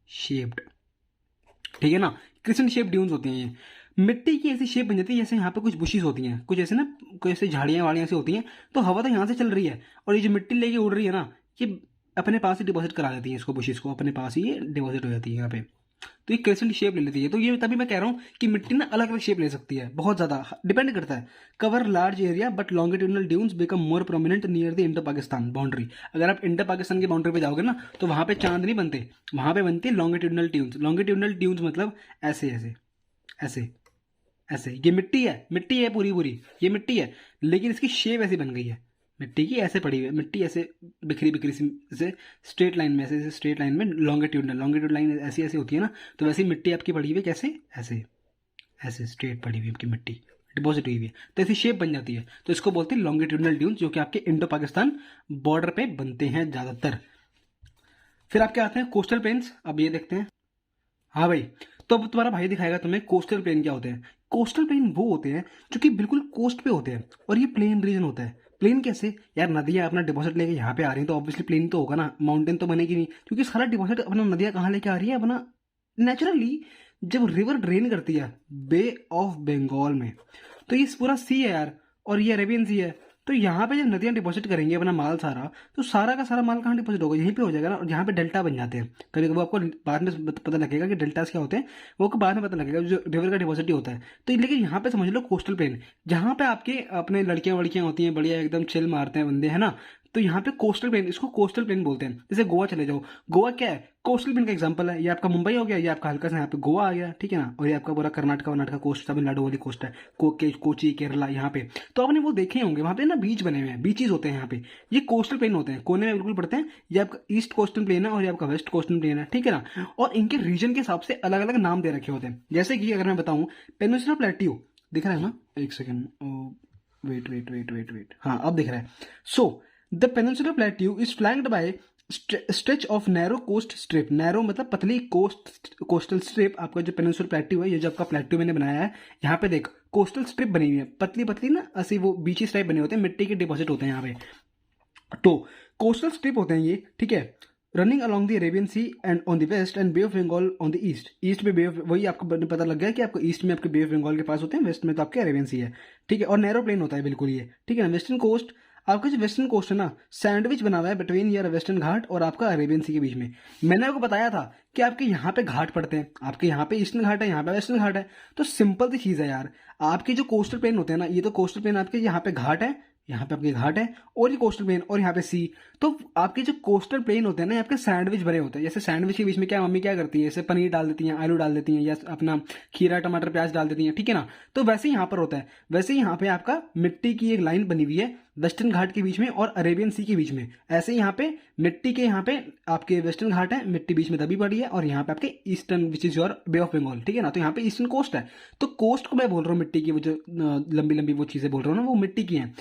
shaped, ठीक है ना, क्रिसेंट शेप ड्यून्स होती हैं ये। मिट्टी की ऐसी शेप बन जाती है, जैसे यहाँ पे कुछ बुशीज होती हैं, कुछ ऐसे ना, कुछ ऐसे झाड़ियाँ वाड़ियाँ ऐसी होती हैं, तो हवा तो यहाँ से चल रही है, और ये जो मिट्टी लेके उड़ रही है ना, ये अपने पास ही डिपॉजिट करा देती है, इसको बुशीज को अपने पास ही ये डिपॉजिट हो जाती है यहाँ पे, तो ये क्रिसेंट शेप ले लेती है। तो ये तभी मैं कह रहा हूँ कि मिट्टी ना अलग अलग शेप ले सकती है, बहुत ज़्यादा डिपेंड करता है। Cover large area but longitudinal dunes become more prominent near the Indo Pakistan boundary. अगर आप इंडो पाकिस्तान की बाउंड्री पे जाओगे ना, तो वहाँ पे चांद नहीं बनते, वहाँ पे बनती है लॉन्गिट्यूडनल ड्यून्स। लॉन्गिट्यूडनल ड्यून्स मतलब ऐसे ऐसे ऐसे ऐसे, ये मिट्टी है पूरी पूरी, ये मिट्टी है, लेकिन इसकी शेप ऐसी बन गई है, मिट्टी की ऐसे पड़ी हुई है, मिट्टी ऐसे बिखरी बिखरी सी, ऐसे स्ट्रेट लाइन में, ऐसे स्ट्रेट लाइन में, लॉन्गिट्यूडनल, लॉन्गिट्यूड लाइन ऐसी ऐसी होती है ना, तो वैसी मिट्टी आपकी पड़ी हुई है, कैसे ऐसे ऐसे स्ट्रेट पड़ी हुई है आपकी मिट्टी, डिपॉजिट हुई हुई है, तो ऐसी शेप बन जाती है, तो इसको बोलते हैं लॉन्गिट्यूडनल ड्यून्स, जो कि आपके इंडो पाकिस्तान बॉर्डर पे बनते हैं ज़्यादातर। फिर आपके आते हैं कोस्टल प्लेन्स, अब ये देखते हैं। हाँ भाई, तो अब तुम्हारा भाई दिखाएगा तुम्हें कोस्टल प्लेन क्या होते हैं। कोस्टल प्लेन वो होते हैं जो कि बिल्कुल कोस्ट पे होते हैं, और ये प्लेन रीजन होता है। प्लेन कैसे यार, नदियाँ अपना डिपॉजिट लेके यहाँ पे आ रही हैं, तो ऑब्वियसली प्लेन तो होगा ना, माउंटेन तो बनेगी नहीं, क्योंकि सारा डिपॉजिट अपना नदियाँ कहाँ लेके आ रही है अपना, नेचुरली जब रिवर ड्रेन करती है बे ऑफ बंगाल में, तो ये पूरा सी है यार, और ये अरेबियन सी है, तो यहाँ पे जब नदियाँ डिपॉजिट करेंगे अपना माल सारा, तो सारा का सारा माल कहाँ डिपॉजिट होगा, यहीं पे हो जाएगा ना, और यहाँ पे डेल्टा बन जाते हैं। कभी कभी आपको बाद में पता लगेगा कि डेल्टास क्या होते हैं, वो को बाद में पता लगेगा, जो रिवर का डिपॉजिट होता है। तो लेकिन यहाँ पे समझ लो कोस्टल प्लेन, जहाँ पे आपके अपने लड़कियां वड़कियां होती हैं, बढ़िया एकदम चिल मारते हैं बंदे, है ना, तो यहाँ पे कोस्टल प्लेन, इसको कोस्टल प्लेन बोलते हैं। जैसे गोवा चले जाओ, गोवा क्या है, कोस्टल प्लेन का एग्जांपल है। ये आपका मुंबई हो गया, ये आपका हल्का सा यहाँ पे गोवा आ गया, ठीक है ना, और ये आपका पूरा कर्नाटका कर्नाटका कोस्ट, तमिलनाडु वाली कोस्ट है, कोची केरला यहाँ पे। तो आपने वो देखे होंगे, वहाँ पे ना बीच बने हुए हैं, बीचेस होते हैं यहाँ पे, ये कोस्टल प्लेन होते हैं, कोने में बिल्कुल पड़ते हैं। ये आपका ईस्ट कोस्टल प्लेन है और ये आपका वेस्ट कोस्टल प्लेन है, ठीक है ना, और इनके रीजन के हिसाब से अलग अलग नाम दे रखे होते हैं। जैसे कि अगर मैं बताऊँ, पेनिनसुला प्लेट्यू दिख रहा है ना, एक second, wait wait wait wait wait, हाँ अब दिख रहा है। So the peninsula plateau is flanked by stretch of narrow coast strip, narrow मतलब पतली कोस्टल स्ट्रिप। आपका जो पेनिनसुला प्लेट्यू है, ये जो आपका प्लेट्यू मैंने बनाया है, यहाँ पे देख कोस्टल स्ट्रिप बनी हुई है, पतली पतली ना, ऐसी वो बीचेस टाइप बने होते हैं, मिट्टी के डिपॉजिट होते हैं यहाँ पे। तो कोस्टल स्ट्रिप होते हैं ये, ठीक है, running along the Arabian Sea and on the west and Bay of Bengal on the east. East में बे ऑफ, वही आपको पता लग गया कि आपको ईस्ट में आपके बे ऑफ बंगाल के पास होते हैं, वेस्ट में तो आपके अरेबियन सी है, ठीक है, और नैरो प्लेन होता है बिल्कुल ये, ठीक है ना। वेस्टर्न कोस्ट, आपका जो वेस्टर्न कोस्ट है ना, सैंडविच बना हुआ है बिटवीन यार वेस्टर्न घाट और आपका अरेबियन सी के बीच में। मैंने आपको बताया था कि आपके यहाँ पे घाट पड़ते हैं, आपके यहाँ पे ईस्टर्न घाट है, यहाँ पे वेस्टर्न घाट है, तो सिंपल सी चीज़ है यार। आपके जो कोस्टल प्लेन होते हैं ना, ये तो कोस्टल प्लेन आपके यहाँ पे घाट है, यहाँ पे आपके घाट है, और ये कोस्टल प्लेन, और यहाँ पे सी। तो आपके जो कोस्टल प्लेन होते हैं ना, आपके सैंडविच बने होते हैं। जैसे सैंडविच के बीच में क्या मम्मी क्या करती है, जैसे पनीर डाल देती हैं, आलू डाल देती हैं, या अपना खीरा टमाटर प्याज डाल देती हैं, ठीक है ना। तो वैसे ही यहाँ पर होता है, वैसे ही यहाँ पे आपका मिट्टी की एक लाइन बनी हुई है वेस्टर्न घाट के बीच में और अरेबियन सी के बीच में। ऐसे ही यहाँ पे मिट्टी के, यहाँ पे आपके वेस्टर्न घाट है, मिट्टी बीच में दबी पड़ी है, और यहाँ पे आपके eastern which is your Bay of Bengal, ठीक है ना। तो यहाँ पे ईस्टर्न कोस्ट है, तो कोस्ट को मैं बोल रहा हूँ मिट्टी की, वो जो लंबी लंबी वो चीज़ें बोल रहा हूँ ना, वो मिट्टी की हैं।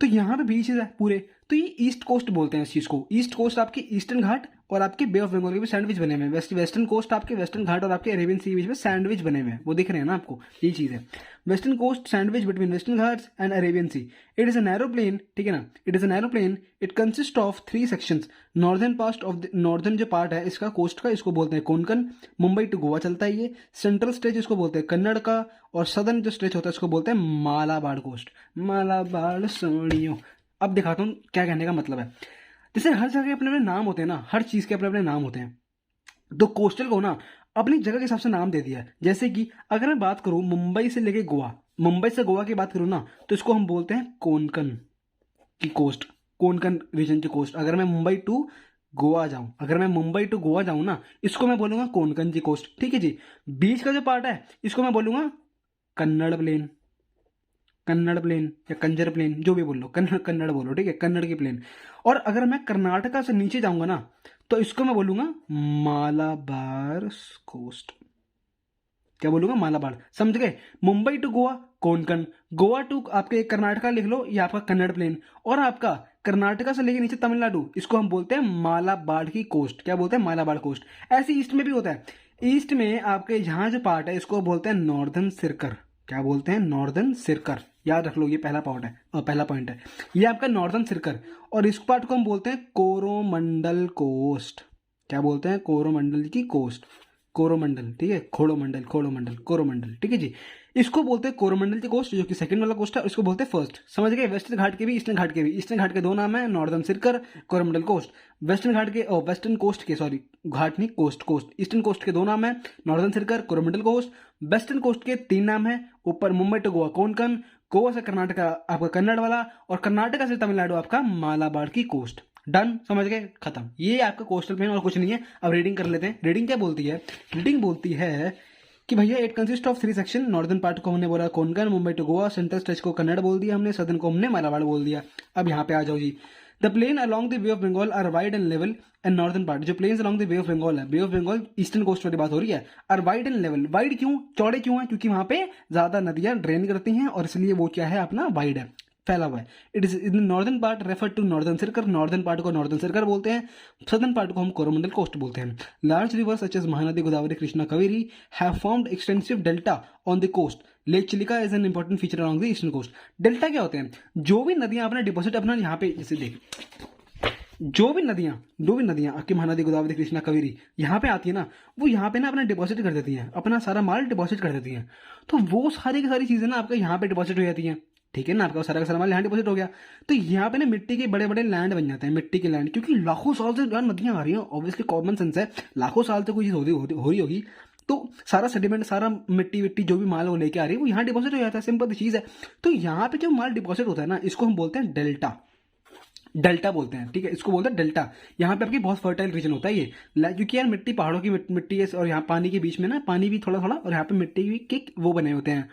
तो यहाँ पे बीचेस है पूरे, तो ये ईस्ट कोस्ट बोलते हैं इस चीज़ को। ईस्ट कोस्ट आपके ईस्टर्न घाट और आपके बे ऑफ बंगाल के बीच सैंडविच बने हुए हैं। वेस्टर्न कोस्ट आपके वेस्टर्न घाट और आपके अरेबियन सी के बीच में सैंडविच बने हुए हैं, वो दिख रहे हैं ना आपको, यही चीज़ है। Western coast sandwich between Western Ghats and Arabian Sea. It is a narrow plain, ठीक है ना, it is a narrow plain. It consist of 3 sections. Northern part of the, northern जो पार्ट है इसका कोस्ट का, इसको बोलते हैं कोंकण, मुंबई टू गोवा चलता है ये। सेंट्रल स्ट्रेच इसको बोलते हैं कन्नड़ का, और सदर्न जो स्ट्रेच होता है इसको बोलते हैं मालाबार कोस्ट, मालाबार सोनियो। अब दिखाता हूँ क्या कहने का मतलब है। जैसे हर जगह के अपने अपने नाम होते हैं ना, हर चीज़ के अपने अपने नाम होते हैं, तो कोस्टल को ना अपनी जगह के हिसाब से नाम दे दिया है। जैसे कि अगर मैं बात करूँ मुंबई से लेके गोवा, मुंबई से गोवा की बात करूँ ना, तो इसको हम बोलते हैं कोंकण की कोस्ट, कोंकण रीजन की कोस्ट। अगर मैं मुंबई टू गोवा जाऊं, अगर मैं मुंबई टू गोवा जाऊं ना, इसको मैं बोलूंगा कोंकण की कोस्ट, ठीक है जी। बीच का जो पार्ट है इसको मैं बोलूंगा कन्नड़ प्लेन, कन्नड़ प्लेन या कंजर प्लेन, जो भी बोल लो, कन्नड़ कन्नड़ बोलो, ठीक है, कन्नड़ की प्लेन। और अगर मैं कर्नाटका से नीचे जाऊंगा ना, तो इसको मैं बोलूंगा मालाबार कोस्ट। क्या बोलूंगा? मालाबार, समझ गए? मुंबई टू गोवा कोंकण, गोवा टू आपके कर्नाटका लिख लो, ये आपका कन्नड़ प्लेन। और आपका कर्नाटका से लेके नीचे तमिलनाडु, इसको हम बोलते हैं मालाबार की कोस्ट। क्या बोलते हैं? मालाबार कोस्ट। ऐसे ईस्ट में भी होता है। ईस्ट में आपके यहाँ जो पार्ट है, इसको बोलते हैं नॉर्दर्न सिरकर। क्या बोलते हैं? नॉर्दर्न सिरकर। याद रख लो, ये पहला पॉइंट है, पहला पॉइंट है, ये आपका नॉर्दर्न सिरकर। और इस पार्ट को हम बोलते हैं कोरोमंडल कोस्ट। क्या बोलते हैं? कोरोमंडल की कोस्ट, कोरोमंडल, ठीक है, खोड़ोमंडल, खोड़ोमंडल, कोरोमंडल, ठीक है जी। इसको बोलते हैं कोरोमंडल की कोस्ट, जो कि सेकंड वाला कोस्ट है, इसको बोलते हैं फर्स्ट। समझ गए? वेस्टर्न घाट के भी, ईस्टर्न घाट के भी। ईस्टर्न घाट के दो नाम है, Northern Circars, Coromandel coast. Western Ghat के, वेस्टर्न कोस्ट के, सॉरी घाट नहीं, कोस्ट, कोस्ट। ईस्टर्न कोस्ट के दो नाम है, Northern Circars, Coromandel coast. Western coast के तीन नाम है, ऊपर मुंबई टू गोवा कोंकण, गोवा से कर्नाटका आपका कन्नड़ वाला, और कर्नाटका से तमिलनाडु आपका मालाबार की कोस्ट। डन, समझ गए? खत्म। ये आपका कोस्टल प्लेन और कुछ नहीं है। अब रीडिंग कर लेते हैं। रीडिंग क्या बोलती है? रीडिंग बोलती है कि भैया it consist of 3 section. Northern part को हमने बोला Konkan, Mumbai to Goa, central stretch को कन्नड़ बोल दिया हमने, सदर्न को हमने मालाबार बोल दिया। अब यहाँ पे आ जाओ जी। The plain along the Bay of Bengal are wide and level and northern part, जो plains along the Bay of Bengal है, Bay of Bengal eastern coast वाली बात हो रही है, are wide and level. Wide क्यों? चौड़े क्यों है? क्योंकि वहां पे ज्यादा नदियां ड्रेन करती हैं, और इसलिए वो क्या है अपना, वाइड है, फैला हुआ है। It is in northern part refer to northern Circar. Northern part को नॉर्दर्न सिरकर बोलते हैं, सदर्न पार्ट को हम कोरोमंडल कोस्ट बोलते हैं। Large rivers such as Mahanadi, Godavari, Krishna, Kaveri have formed extensive delta on the coast. Lake Chilika is an important feature along the eastern coast. Delta क्या होते हैं? जो भी नदियां अपना डिपॉजिट अपना यहाँ पे, जैसे देख, जो भी नदियां आपकी महानदी, गोदावरी, कृष्णा, कावेरी यहाँ पे आती है ना, वो यहाँ पे ना अपना डिपॉजिट कर देती हैं, अपना सारा माल डिपॉजिट कर देती हैं। तो वो सारी की सारी चीजें ना आपका यहाँ पे डिपॉजिट हो जाती हैं, ठीक है ना, आपका सारा का सारा माल यहाँ डिपॉजिट हो गया। तो यहाँ पे ना मिट्टी के बड़े बड़े लैंड बन जाते हैं, मिट्टी के लैंड, क्योंकि लाखों साल से यार नदियां आ रही हैं, ऑब्वियसली कॉमन सेंस है, लाखों साल से कोई चीज हो रही होगी, तो सारा सेडिमेंट, सारा मिट्टी विट्टी जो भी माल वो लेके आ रही है, वो यहाँ डिपॉजिट हो जाता है, सिंपल चीज है। तो यहाँ पे जो माल डिपॉजिट होता है ना, इसको हम बोलते हैं डेल्टा। डेल्टा बोलते हैं, ठीक है, इसको बोलते हैं डेल्टा। यहाँ पे आपकी बहुत फर्टाइल रीजन होता है ये, क्योंकि यार मिट्टी, पहाड़ों की मिट्टी है, और यहाँ पानी के बीच में ना, पानी भी थोड़ा थोड़ा, और यहाँ पे मिट्टी के वो बने होते हैं,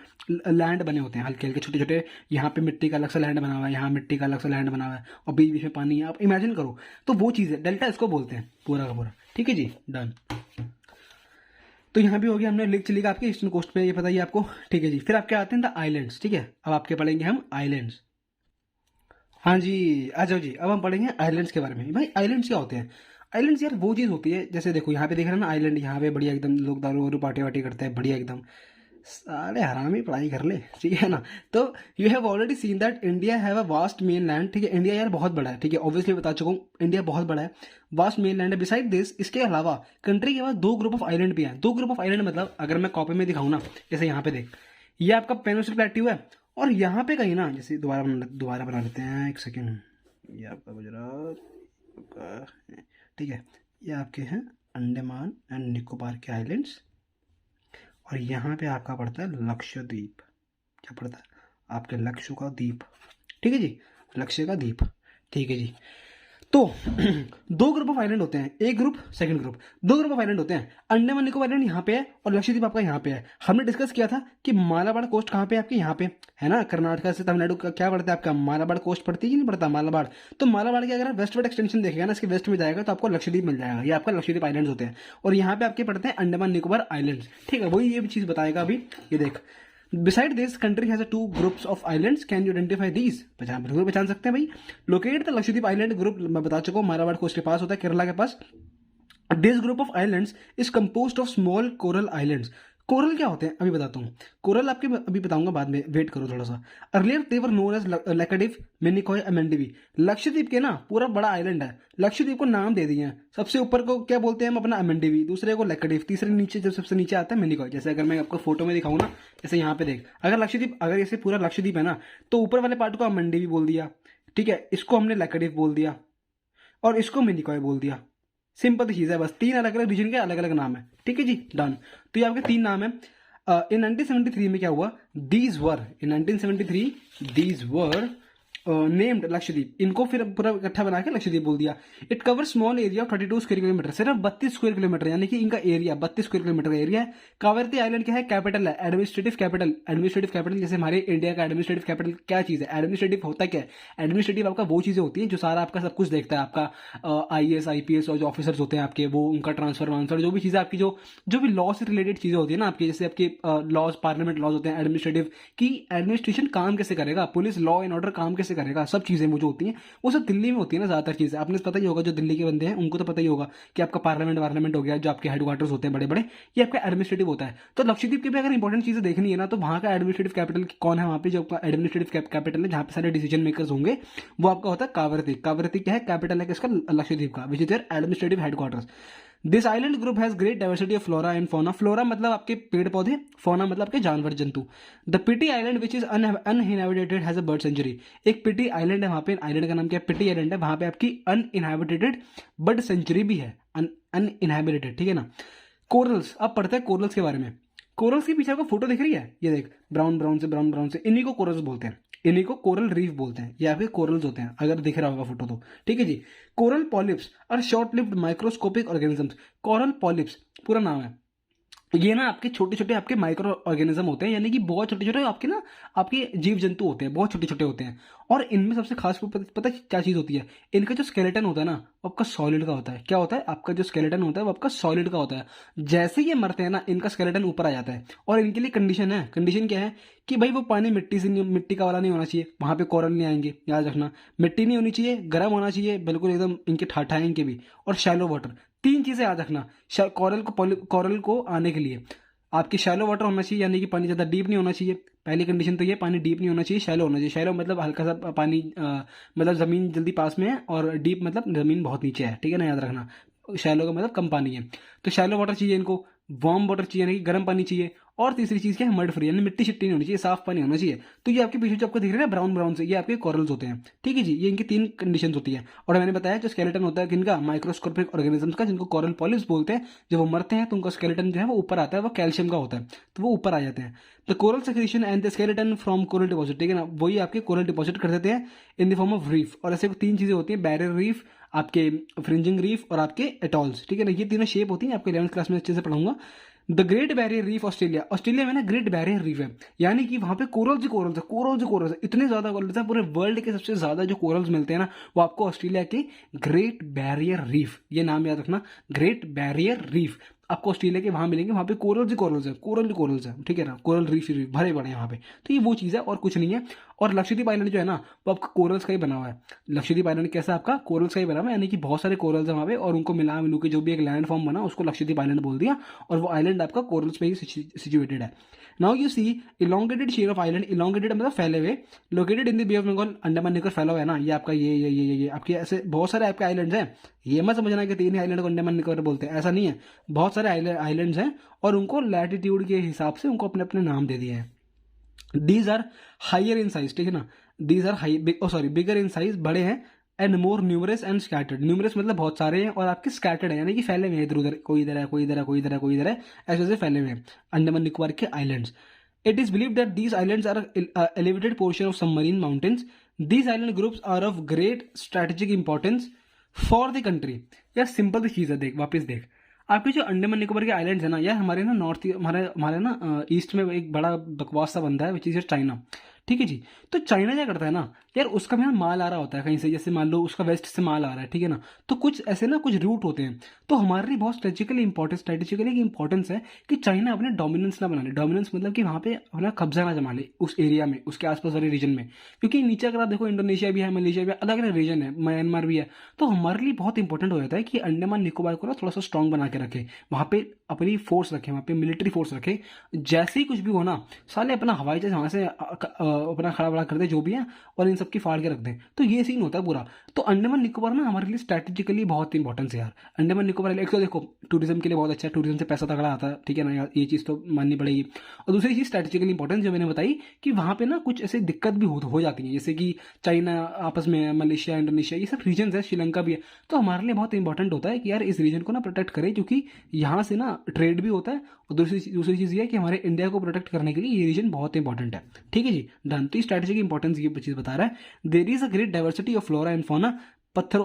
लैंड बने होते हैं हल्के हल्के छोटे छोटे। यहाँ पे मिट्टी का अलग सा लैंड बना हुआ है, यहाँ मिट्टी का अलग सा लैंड बना हुआ है, और बीच बीच में पानी है, आप इमेजिन करो। तो वो चीज़ है, डेल्टा इसको बोलते हैं पूरा का पूरा, ठीक है जी, डन। तो यहाँ भी हो गया, हमने लेक चिलिका आपके ईस्टर्न कोस्ट पे, ये पता ही आपको, ठीक है जी। फिर आपके आते हैं द आइलैंड्स, ठीक है, अब आपके पढ़ेंगे हम आइलैंड्स। हाँ जी, आ जाओ जी, अब हम पढ़ेंगे आइलैंड्स के बारे में। भाई आइलैंड्स क्या होते हैं? आइलैंड्स यार वो चीज़ होती है, जैसे देखो यहाँ पे देख रहे हैं ना आइलैंड, यहाँ पे बढ़िया एकदम लोग दारू वारू पार्टी वार्टी करते हैं, बढ़िया एकदम, साले हरामी पढ़ाई कर ले, ठीक है ना। तो you have already seen that India have a vast main land, ठीक है, इंडिया यार बहुत बड़ा है, ठीक है, ऑब्वियसली बता चुका हूँ, इंडिया बहुत बड़ा है, वास्ट मेन लैंड है। बिसाइड दिस, इसके अलावा कंट्री के पास 2 ग्रुप ऑफ आइलैंड भी हैं। 2 ग्रुप ऑफ आइलैंड मतलब, अगर मैं कॉपी में दिखाऊँ ना, जैसे यहाँ पे देख, ये आपका पेनिनसुला प्लेट्यू है, और यहाँ पे कहीं ना, जैसे दोबारा बना लेते हैं, एक सेकेंड, ये आपका गुजरात का, ठीक है, ये आपके हैं अंडमान एंड निकोबार के आइलैंड्स, और यहाँ पे आपका पड़ता है लक्षद्वीप। क्या पड़ता है? आपके लक्ष्य का द्वीप, ठीक है जी, लक्ष्य का द्वीप, ठीक है जी। तो 2 ग्रुप ऑफ आइलैंड होते हैं, एक group, second group, 2 group of island होते हैं। अंडमान निकोबार आइलैंड यहाँ पे है, और लक्षद्वीप आपका यहाँ पे है। हमने डिस्कस किया था कि मालाबार कोस्ट कहाँ पे है आपके, यहाँ पे है ना, कर्नाटक से तमिलनाडु का क्या पड़ता है आपका, मालाबार कोस्ट पड़ती है कि नहीं पड़ता, मालाबार। तो मालाबार के अगर आप वेस्टवर्ड एक्सटेंशन देखेगा ना, इसके वेस्ट में जाएगा तो आपको लक्षद्वीप मिल जाएगा, ये आपका लक्षद्वीप आइलैंड होते हैं, और यहाँ पे आपके पड़ते हैं अंडमान निकोबार आइलैंड, ठीक है, वही ये चीज बताएगा अभी, ये देख। Beside this, country has 2 groups of islands. Can you identify these? बिल्कुल पहचान सकते हैं भाई। Located the Lakshadweep island group, मैं बता चुका हूँ, मालाबार कोस्ट के पास होता है, केरला के पास। This group of islands is composed of small coral islands. Coral क्या होते हैं अभी बताता हूँ, कोरल आपके अभी बताऊंगा बाद में, वेट करो थोड़ा सा। Earlier they were known as Laccadive, Minicoy, Amindivi. Lakshadweep के ना पूरा बड़ा आइलैंड है, लक्षद्वीप को नाम दे दिए हैं। सबसे ऊपर को क्या बोलते हैं हम अपना, अमेंडिवी, दूसरे को लैकाडिव, तीसरे नीचे जब सबसे नीचे आता है मिनिकॉय। जैसे अगर मैं आपको फोटो में दिखाऊँ ना, जैसे यहाँ पे देख, अगर लक्षद्वीप, अगर ऐसे पूरा लक्षद्वीप है ना, तो ऊपर वाले पार्ट को अमेंडिवी बोल दिया, ठीक है, इसको हमने लैकाडिव बोल दिया, और इसको मिनिकॉय बोल दिया। सिंपल चीज है, बस 3 अलग अलग रीजन के अलग अलग नाम है, ठीक है जी, डन। तो ये आपके 3 नाम है। इन 1973 में क्या हुआ, these were, in 1973 these were named Lakshadweep, इनको फिर पूरा इकट्ठा बना के लक्षद्वीप बोल दिया। It cover small area of 32 square kilometre, सिर्फ 32 स्क्वायर किलोमीटर, यानी कि इनका एरिया 32 स्क्वायर किलोमीटर का एरिया है। कावरती आइलैंड क्या है? कैपिटल है, एडमिनिस्ट्रेटिव कैपिटल। एडमिनिस्ट्रेटिव कैपिटल जैसे हमारे इंडिया का एडमिनिस्ट्रेटिव कैपिटल क्या चीज है? एडमिनिस्ट्रेटिव होता क्या है? एडमिनिस्ट्रेटिव आपका वो चीजें होती हैं जो सारा आपका सब कुछ देखता है, आपका IAS IPS और जो ऑफिसर्स होते हैं आपके, वो उनका ट्रांसफर वांसफर, जो भी चीजें आपकी जो भी लॉ से रिलेटेड चीजें होती है ना आपकी, जैसे आपके लॉज, पार्लियामेंट लॉज होते हैं, एडमिनिस्ट्रेटिव की एडमिनिस्ट्रेशन काम कैसे करेगा, पुलिस लॉ एंड ऑर्डर काम कैसे करेगा, सब चीजें वो जो होती हैं वो सब दिल्ली में होती है ना ज्यादातर चीजें। आपने पता ही होगा, जो दिल्ली के बंदे हैं उनको तो पता ही होगा कि आपका पार्लियामेंट हो गया, जो आपके हेडक्वार्टर्स होते हैं बड़े बड़े, ये आपका एडमिनिस्ट्रेटिव होता है। तो लक्षद्वीप की भी अगर इंपॉर्टेंट चीजें देखनी है ना, तो वहां का एडमिनिस्ट्रेटिव कैपिटल कौन है? वहां पे जो आपका एडमिनिस्ट्रेटिव कैपिटल है, जहां पे सारे डिसीजन मेकर्स होंगे, वो आपका होता है कावरती। कावरती क्या है? कैपिटल है किसका? लक्षद्वीप का, which is their administrative headquarters. This island group has great diversity of flora and fauna. Flora मतलब आपके पेड़ पौधे, फौना मतलब आपके जानवर जंतु। The Pitti island which is uninhabited has a bird sanctuary. एक पिटी आइलैंड है, वहां पे आइलैंड का नाम क्या है? पिटी आइलैंड है, वहां पे आपकी अनइनहेबिटेड बर्ड सेंचुरी भी है, अनइनहेबिटेड, ठीक है ना। कोरल्स, अब पढ़ते हैं कोरल्स के बारे में। कोरल्स के पीछे आपको फोटो दिख रही है, ये देख, ब्राउन ब्राउन से, इन्हीं को कोरल्स बोलते हैं, इन्हीं को कोरल रीफ बोलते हैं, ये आपके कोरल्स होते हैं, अगर दिख रहा होगा फोटो तो, ठीक है जी। कोरल पॉलिप्स और short lived microscopic organisms. Coral polyps पूरा नाम है, ये ना आपके छोटे छोटे आपके माइक्रो ऑर्गेनिज्म होते हैं, यानी कि बहुत छोटे छोटे आपके ना आपके जीव जंतु होते हैं, बहुत छोटे छोटे होते हैं। और इनमें सबसे खास पता क्या चीज होती है? इनका जो स्केलेटन होता है ना, वो आपका सॉलिड का होता है। क्या होता है? आपका जो स्केलेटन होता है वो आपका सॉलिड का होता है। जैसे ये मरते हैं ना, इनका स्केलेटन ऊपर आ जाता है, और इनके लिए कंडीशन है। कंडीशन क्या है? कि भाई वो पानी मिट्टी का वाला नहीं होना चाहिए, वहां पे कोरल नहीं आएंगे, याद रखना। मिट्टी नहीं होनी चाहिए, गर्म होना चाहिए बिल्कुल एकदम, इनके ठाठा इनके भी, और शैलो वाटर। तीन चीजें याद रखना कोरल को आने के लिए। आपकी शैलो वाटर होना चाहिए, यानी कि पानी ज्यादा डीप नहीं होना चाहिए। पहली कंडीशन तो ये, पानी डीप नहीं होना चाहिए, शैलो होना चाहिए। शैलो मतलब हल्का सा पानी, मतलब जमीन जल्दी पास में है, और डीप मतलब जमीन बहुत नीचे है, ठीक है ना, याद रखना। शैलो का मतलब कम पानी है, तो शैलो वाटर चाहिए इनको। वार्म वाटर चाहिए, यानी कि गर्म पानी चाहिए। और तीसरी चीज क्या है? मड फ्री, यानी मिट्टी शिट्टी नहीं होनी चाहिए, साफ पानी होना चाहिए। तो ये आपके पीछे जो आपको दिख रहे हैं ब्राउन ब्राउन से, ये आपके कोरल्स होते हैं, ठीक है जी। ये इनकी तीन कंडीशंस होती है। और मैंने बताया जो स्केलेटन होता है किनका? माइक्रोस्कोपिक ऑर्गेनिजम्स का, जिनको कोरल पॉलिप्स बोलते हैं। जब वो मरते हैं तो उनका स्केलेटन जो है वो ऊपर आता है, वो कैल्शियम का होता है, तो वो ऊपर आ जाते हैं। The coral secretion and the skeleton from coral deposit, ठीक है ना, वही आपके कोरल डिपॉजिट कर देते हैं in the form of reef. और ऐसे तीन चीजें होती हैं, बैरियर रीफ, आपके फ्रिंजिंग रीफ, और आपके एटॉल्स, ठीक है ना। ये तीनों शेप होती हैं, आपको 11th क्लास में अच्छे से पढ़ाऊंगा। The great barrier reef Australia, Australia में ना ग्रेट बैरियर रीफ है, यानी कि वहां पे कोरल्स है, इतने ज्यादा कोरल्स है, पूरे वर्ल्ड के सबसे ज्यादा जो कोरल्स मिलते हैं ना, वो आपको ऑस्ट्रेलिया के ग्रेट बैरियर रीफ, ये नाम याद रखना, ग्रेट बैरियर रीफ आपको ऑस्ट्रेलिया के वहां मिलेंगे। वहां पे कोरल्स है, ठीक है ना, कोरल रीफ भरे पड़े हैं वहां पे। तो ये वो चीज है और कुछ नहीं है। और लक्षद्वीप आइलैंड जो है ना, वो आपका कोरल्स का ही बना हुआ है। लक्षद्वीप आइलैंड कैसा? आपका कोरल्स का ही बना हुआ है, यानी कि बहुत सारे कोरल्स है वहां पे, और उनको मिलू के जो भी एक लैंड फॉर्म बना, उसको लक्षद्वीप आइलैंड बोल दिया। और वो आइलैंड आपका कोरल्स पे ही सिचुएटेड है। Now you see elongated share of island, elongated मतलब फैले हुए, located in the Bay of Bengal, Andaman Nicobar फैला हुआ है ना, ये आपका ये आपके ऐसे बहुत सारे आपके आइलैंड्स हैं। ये मत समझना कि तीन ही आइलैंड को अंडमान निकोबार बोलते हैं, ऐसा नहीं है। बहुत सारे आइलैंड्स हैं, और उनको लैटिट्यूड के हिसाब से उनको अपने अपने नाम दे दिए हैं। These are higher in size, ठीक है ना, these are bigger in size, बड़े हैं, and more numerous and scattered. Numerous मतलब बहुत सारे हैं, और आपके स्कैटर्ड है, यानी कि फैले हुए हैं इधर उधर, कोई इधर है, कोई इधर है, कोई इधर है, कोई इधर है, ऐसे ऐसे फैले हुए हैं अंडमान निकोबार के islands. It is believed that these islands are a elevated portion of submarine mountains. These island groups are of great strategic importance for the country. यार सिंपल सी चीज है, देख वापस देख, आपके जो अंडमान निकोबार के आइलैंड्स है ना यार, हमारे ना नॉर्थ, हमारे ना ईस्ट में एक बड़ा बकवास सा बंदा है, विच इज चाइना, ठीक है जी। तो चाइना क्या करता है ना यार, उसका भी ना माल आ रहा होता है कहीं से, जैसे मान लो उसका वेस्ट से माल आ रहा है, ठीक है ना, तो कुछ ऐसे ना कुछ रूट होते हैं। तो हमारे लिए बहुत स्ट्रेटेजिकली इंपॉर्टेंस है कि चाइना अपने डोमिनेंस ना बना ले। डोमिनेंस मतलब कि वहां पे अपना कब्जा ना जमा ले उस एरिया में, उसके आसपास वाले रीजन में, क्योंकि नीचे अगर आप देखो इंडोनेशिया भी है, मलेशिया भी है, अलग अलग रीजन है, म्यांमार भी है। तो हमारे लिए बहुत इंपॉर्टेंट हो जाता है कि अंडमान निकोबार को ना थोड़ा सा स्ट्रांग बना के रखे, वहां पे अपनी फोर्स रखे, वहां पे मिलिट्री फोर्स रखे। जैसे ही कुछ भी हो ना, साले अपना हवाई जहाज वहां से अपना खड़ा बड़ा कर दे जो भी है, और इन सबकी फाड़ के रख दें। तो ये सीन होता है पूरा। तो अंडमान निकोबार ना हमारे लिए स्ट्रेटेजिकली बहुत इंपॉर्टेंस है यार। अंडमान निकोबार एक तो देखो टूरिज्म के लिए बहुत अच्छा है, टूरिज्म से पैसा तगड़ा आता है, ठीक है ना यार, ये चीज़ तो माननी पड़ेगी। और दूसरी चीज़ स्ट्रेटेजिकली इंपॉर्टेंस जो मैंने बताई, कि वहाँ पे ना कुछ ऐसे दिक्कत भी हो जाती है, जैसे कि चाइना आपस में, मलेशिया, इंडोनेशिया, ये सब रीजन है, श्रीलंका भी है। तो हमारे लिए बहुत इंपॉर्टेंट होता है कि यार इस रीजन को ना प्रोटेक्ट करें, क्योंकि यहाँ से ना ट्रेड भी होता है, और दूसरी चीज़ ये है कि हमारे इंडिया को प्रोटेक्ट करने के लिए ये रीजन बहुत इंपॉर्टेंट है, ठीक है जी, डन। तो स्ट्रेटेजी की इंपॉर्टेंस ये चीज़ बता रहा है। है, there is a great diversity of flora and fauna, पत्थर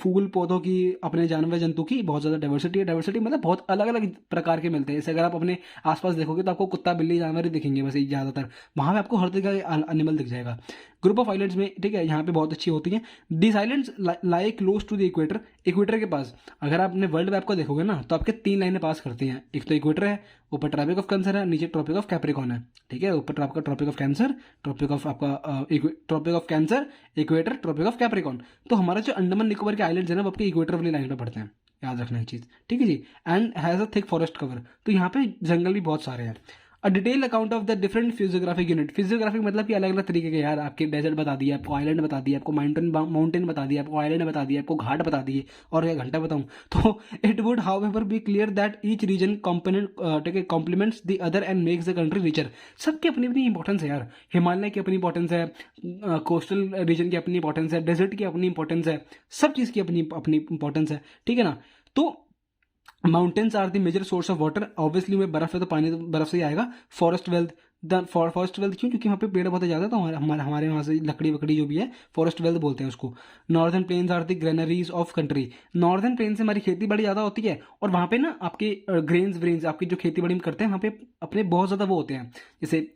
फूल पौधों की, अपने जानवर जंतु की बहुत ज़्यादा डाइवर्सिटी है। डाइवर्सिटी मतलब बहुत अलग अलग प्रकार के मिलते हैं। जैसे अगर आप अपने आसपास देखोगे तो आपको कुत्ता बिल्ली जानवर ही दिखेंगे बस ज़्यादातर, वहाँ पे आपको हर तरह का एनिमल दिख जाएगा। ग्रुप ऑफ आइलैंड्स में, ठीक है, यहाँ पे बहुत अच्छी होती हैं। This islands lie close to the equator, equator के पास। अगर आप अपने वर्ल्ड मैप को देखोगे ना तो आपके 3 लाइनें पास करती हैं। एक तो इक्वेटर है, ऊपर ट्रॉपिक ऑफ कैंसर है, नीचे ट्रॉपिक ऑफ कैप्रिकॉर्न है, ठीक है। ऊपर आपका Tropic of Cancer, Tropic of आपका Tropic of Cancer, equator, Tropic of Capricorn. तो हमारा जो अंडमान निकोबार के आइलैंड्स है ना वो आपके इक्वेटर वाली लाइन पे पड़ते हैं, याद रखना ये चीज़, ठीक है जी। And has a thick forest cover, तो यहाँ पे जंगल भी बहुत सारे हैं। A detail account of the different physiographic unit, physiographic मतलब कि अलग अलग तरीके के, यार आपके डेजर्ट बता दिए, आपको आइलैंड बता दिया, आपको माउंटेन बता दिया, आपको आइलैंड बता दिया, आपको घाट बता दिए, और क्या घंटा बताऊं। तो it would however be clear that each region complements the other and makes the country richer. सबकी अपनी अपनी इंपॉर्टेंस है यार, हिमालय की अपनी इंपॉर्टेंस है, कोस्टल रीजन की अपनी इंपॉर्टेंस है, डेजर्ट की अपनी इंपॉर्टेंस है, सब चीज़ की अपनी अपनी इंपॉर्टेंस है, ठीक है ना। तो mountains are the major source of water, obviously में बर्फ है तो पानी तो बर्फ से ही आएगा। Forest wealth, the forest wealth क्यों, क्योंकि वहाँ पे पेड़ बहुत ज़्यादा, तो हमारे वहाँ से लकड़ी वकड़ी जो भी है फॉरेस्ट वेल्थ बोलते हैं उसको। Northern plains are the granaries of country, northern plain से हमारी खेती बाड़ी ज़्यादा होती है, और वहाँ पे ना आपके ग्रेन्स आपकी जो खेती बाड़ी में करते हैं वहाँ पे अपने बहुत ज़्यादा वो होते हैं, जैसे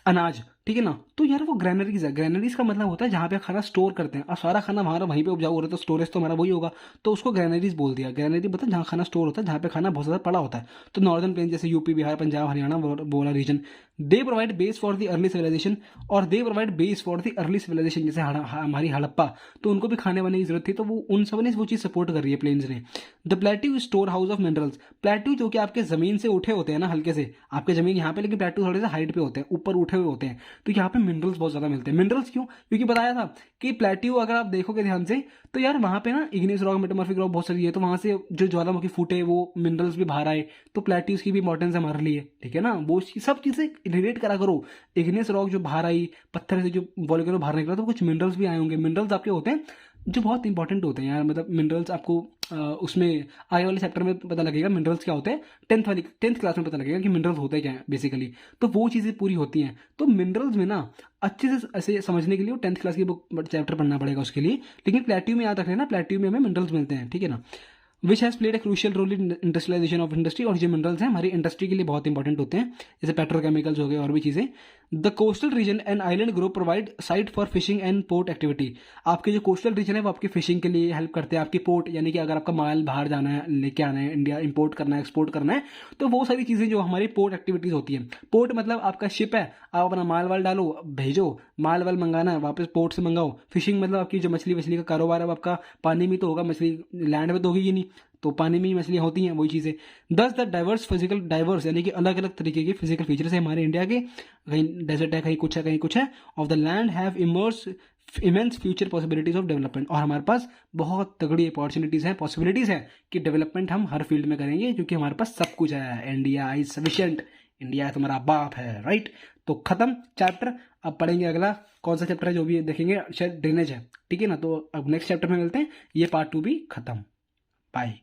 अनाज, ठीक है ना। तो यार वो ग्रेनरीज है, ग्रेनरीज का मतलब होता है जहाँ पे खाना स्टोर करते हैं, और सारा खाना हमारा वहीं पे उपजाऊ हो रहा है तो स्टोरेज तो हमारा वही होगा, तो उसको ग्रेनरीज बोल दिया। ग्रेनरी मतलब जहाँ खाना स्टोर होता है, जहाँ पे खाना बहुत ज़्यादा पड़ा होता है। तो नॉर्दर्न प्लेन जैसे यूपी, बिहार, पंजाब, हरियाणा, वो वाला region, they provide base for the early civilisation, और they provide base for the early civilisation. जैसे हमारी हड़प्पा, तो उनको भी खाने वाने की जरूरत थी, तो वो उन सब ने वो चीज़ सपोर्ट कर रही है प्लेन्स ने। The plateau store house of minerals, plateau जो कि आपके जमीन से उठे होते हैं ना हल्के से, आपके जमीन यहाँ पे, लेकिन प्लेट्यू थोड़े से हाइट पे होते हैं, ऊपर उठे हुए होते हैं, तो यहाँ पे मिनरल्स बहुत ज़्यादा मिलते हैं। मिनरल्स क्यों, क्योंकि बताया था कि प्लेट्यू अगर आप देखोगे ध्यान से तो यार वहाँ पे ना इग्नियस रॉक, मेटामॉर्फिक रॉक बहुत सारी है, तो वहाँ से जो ज्वालामुखी फूटे वो मिनरल्स भी बाहर आए, तो प्लेट्यूज की भी इंपॉर्टेंस है हमारे लिए, ठीक है ना। वो सब चीज़ें रिलेट करा करो। इग्नियस रॉक जो बाहर आई, पत्थर से जो वॉल्केनो बाहर निकला, तो कुछ मिनरल्स भी आए होंगे। मिनरल्स आपके होते हैं जो बहुत इंपॉर्टेंट होते हैं यार, मतलब मिनरल्स आपको उसमें आगे वाले चैप्टर में पता लगेगा मिनरल्स क्या होते हैं, 10th क्लास में पता लगेगा कि मिनरल्स होते क्या है बेसिकली, तो वो चीज़ें पूरी होती हैं। तो मिनरल्स में ना अच्छे से ऐसे समझने के लिए 10th क्लास की बुक चैप्टर पढ़ना पड़ेगा उसके लिए, लेकिन प्लेट्यू में याद रखना ना, प्लेट्यू में हमें मिनरल्स मिलते हैं, ठीक है ना। Which has played a crucial role in industrialisation of industry, और जो मिनरल्स हैं हमारी इंडस्ट्री के लिए बहुत इंपॉर्टेंट होते हैं, जैसे पेट्रोकेमिकल्स हो गए और भी चीज़ें। The coastal region and island group provide site for fishing and port activity, आपके जो कोस्टल रीजन है वो आपकी फिशिंग के लिए हेल्प करते हैं। आपकी पोर्ट, यानी कि अगर आपका माल बाहर जाना है, लेके आना है, इंडिया इंपोर्ट करना है, एक्सपोर्ट करना है, तो वो सारी चीज़ें जो हमारी पोर्ट एक्टिविटीज़ होती हैं। पोर्ट मतलब आपका शिप है, आप अपना माल वाल डालो, भेजो, माल वाल मंगाना है वापस पोर्ट से मंगाओ। फिशिंग मतलब आपकी जो मछली वछली का कारोबार है वो आपका पानी में तो होगा, मछली लैंड में तो होगी ही नहीं, तो पानी में ही मछलियाँ होती हैं, वही चीज़ें। दस द डाइवर्स फिजिकल, डाइवर्स यानी कि अलग अलग तरीके के फिजिकल फीचर्स है हमारे इंडिया के, कहीं डेजर्ट है, कहीं कुछ है, कहीं कुछ है, of the land have immense future possibilities of development, और हमारे पास बहुत तगड़ी अपॉर्चुनिटीज़ हैं, पॉसिबिलिटीज़ है कि डेवलपमेंट हम हर फील्ड में करेंगे, क्योंकि हमारे पास सब कुछ है। इंडिया इज सफिशिएंट, इंडिया तुम्हारा बाप है, राइट। तो खत्म चैप्टर, अब पढ़ेंगे अगला कौन सा चैप्टर है जो भी देखेंगे, शायद ड्रेनेज है, ठीक है ना। तो अब नेक्स्ट चैप्टर में मिलते हैं, ये पार्ट 2 भी खत्म। बाय।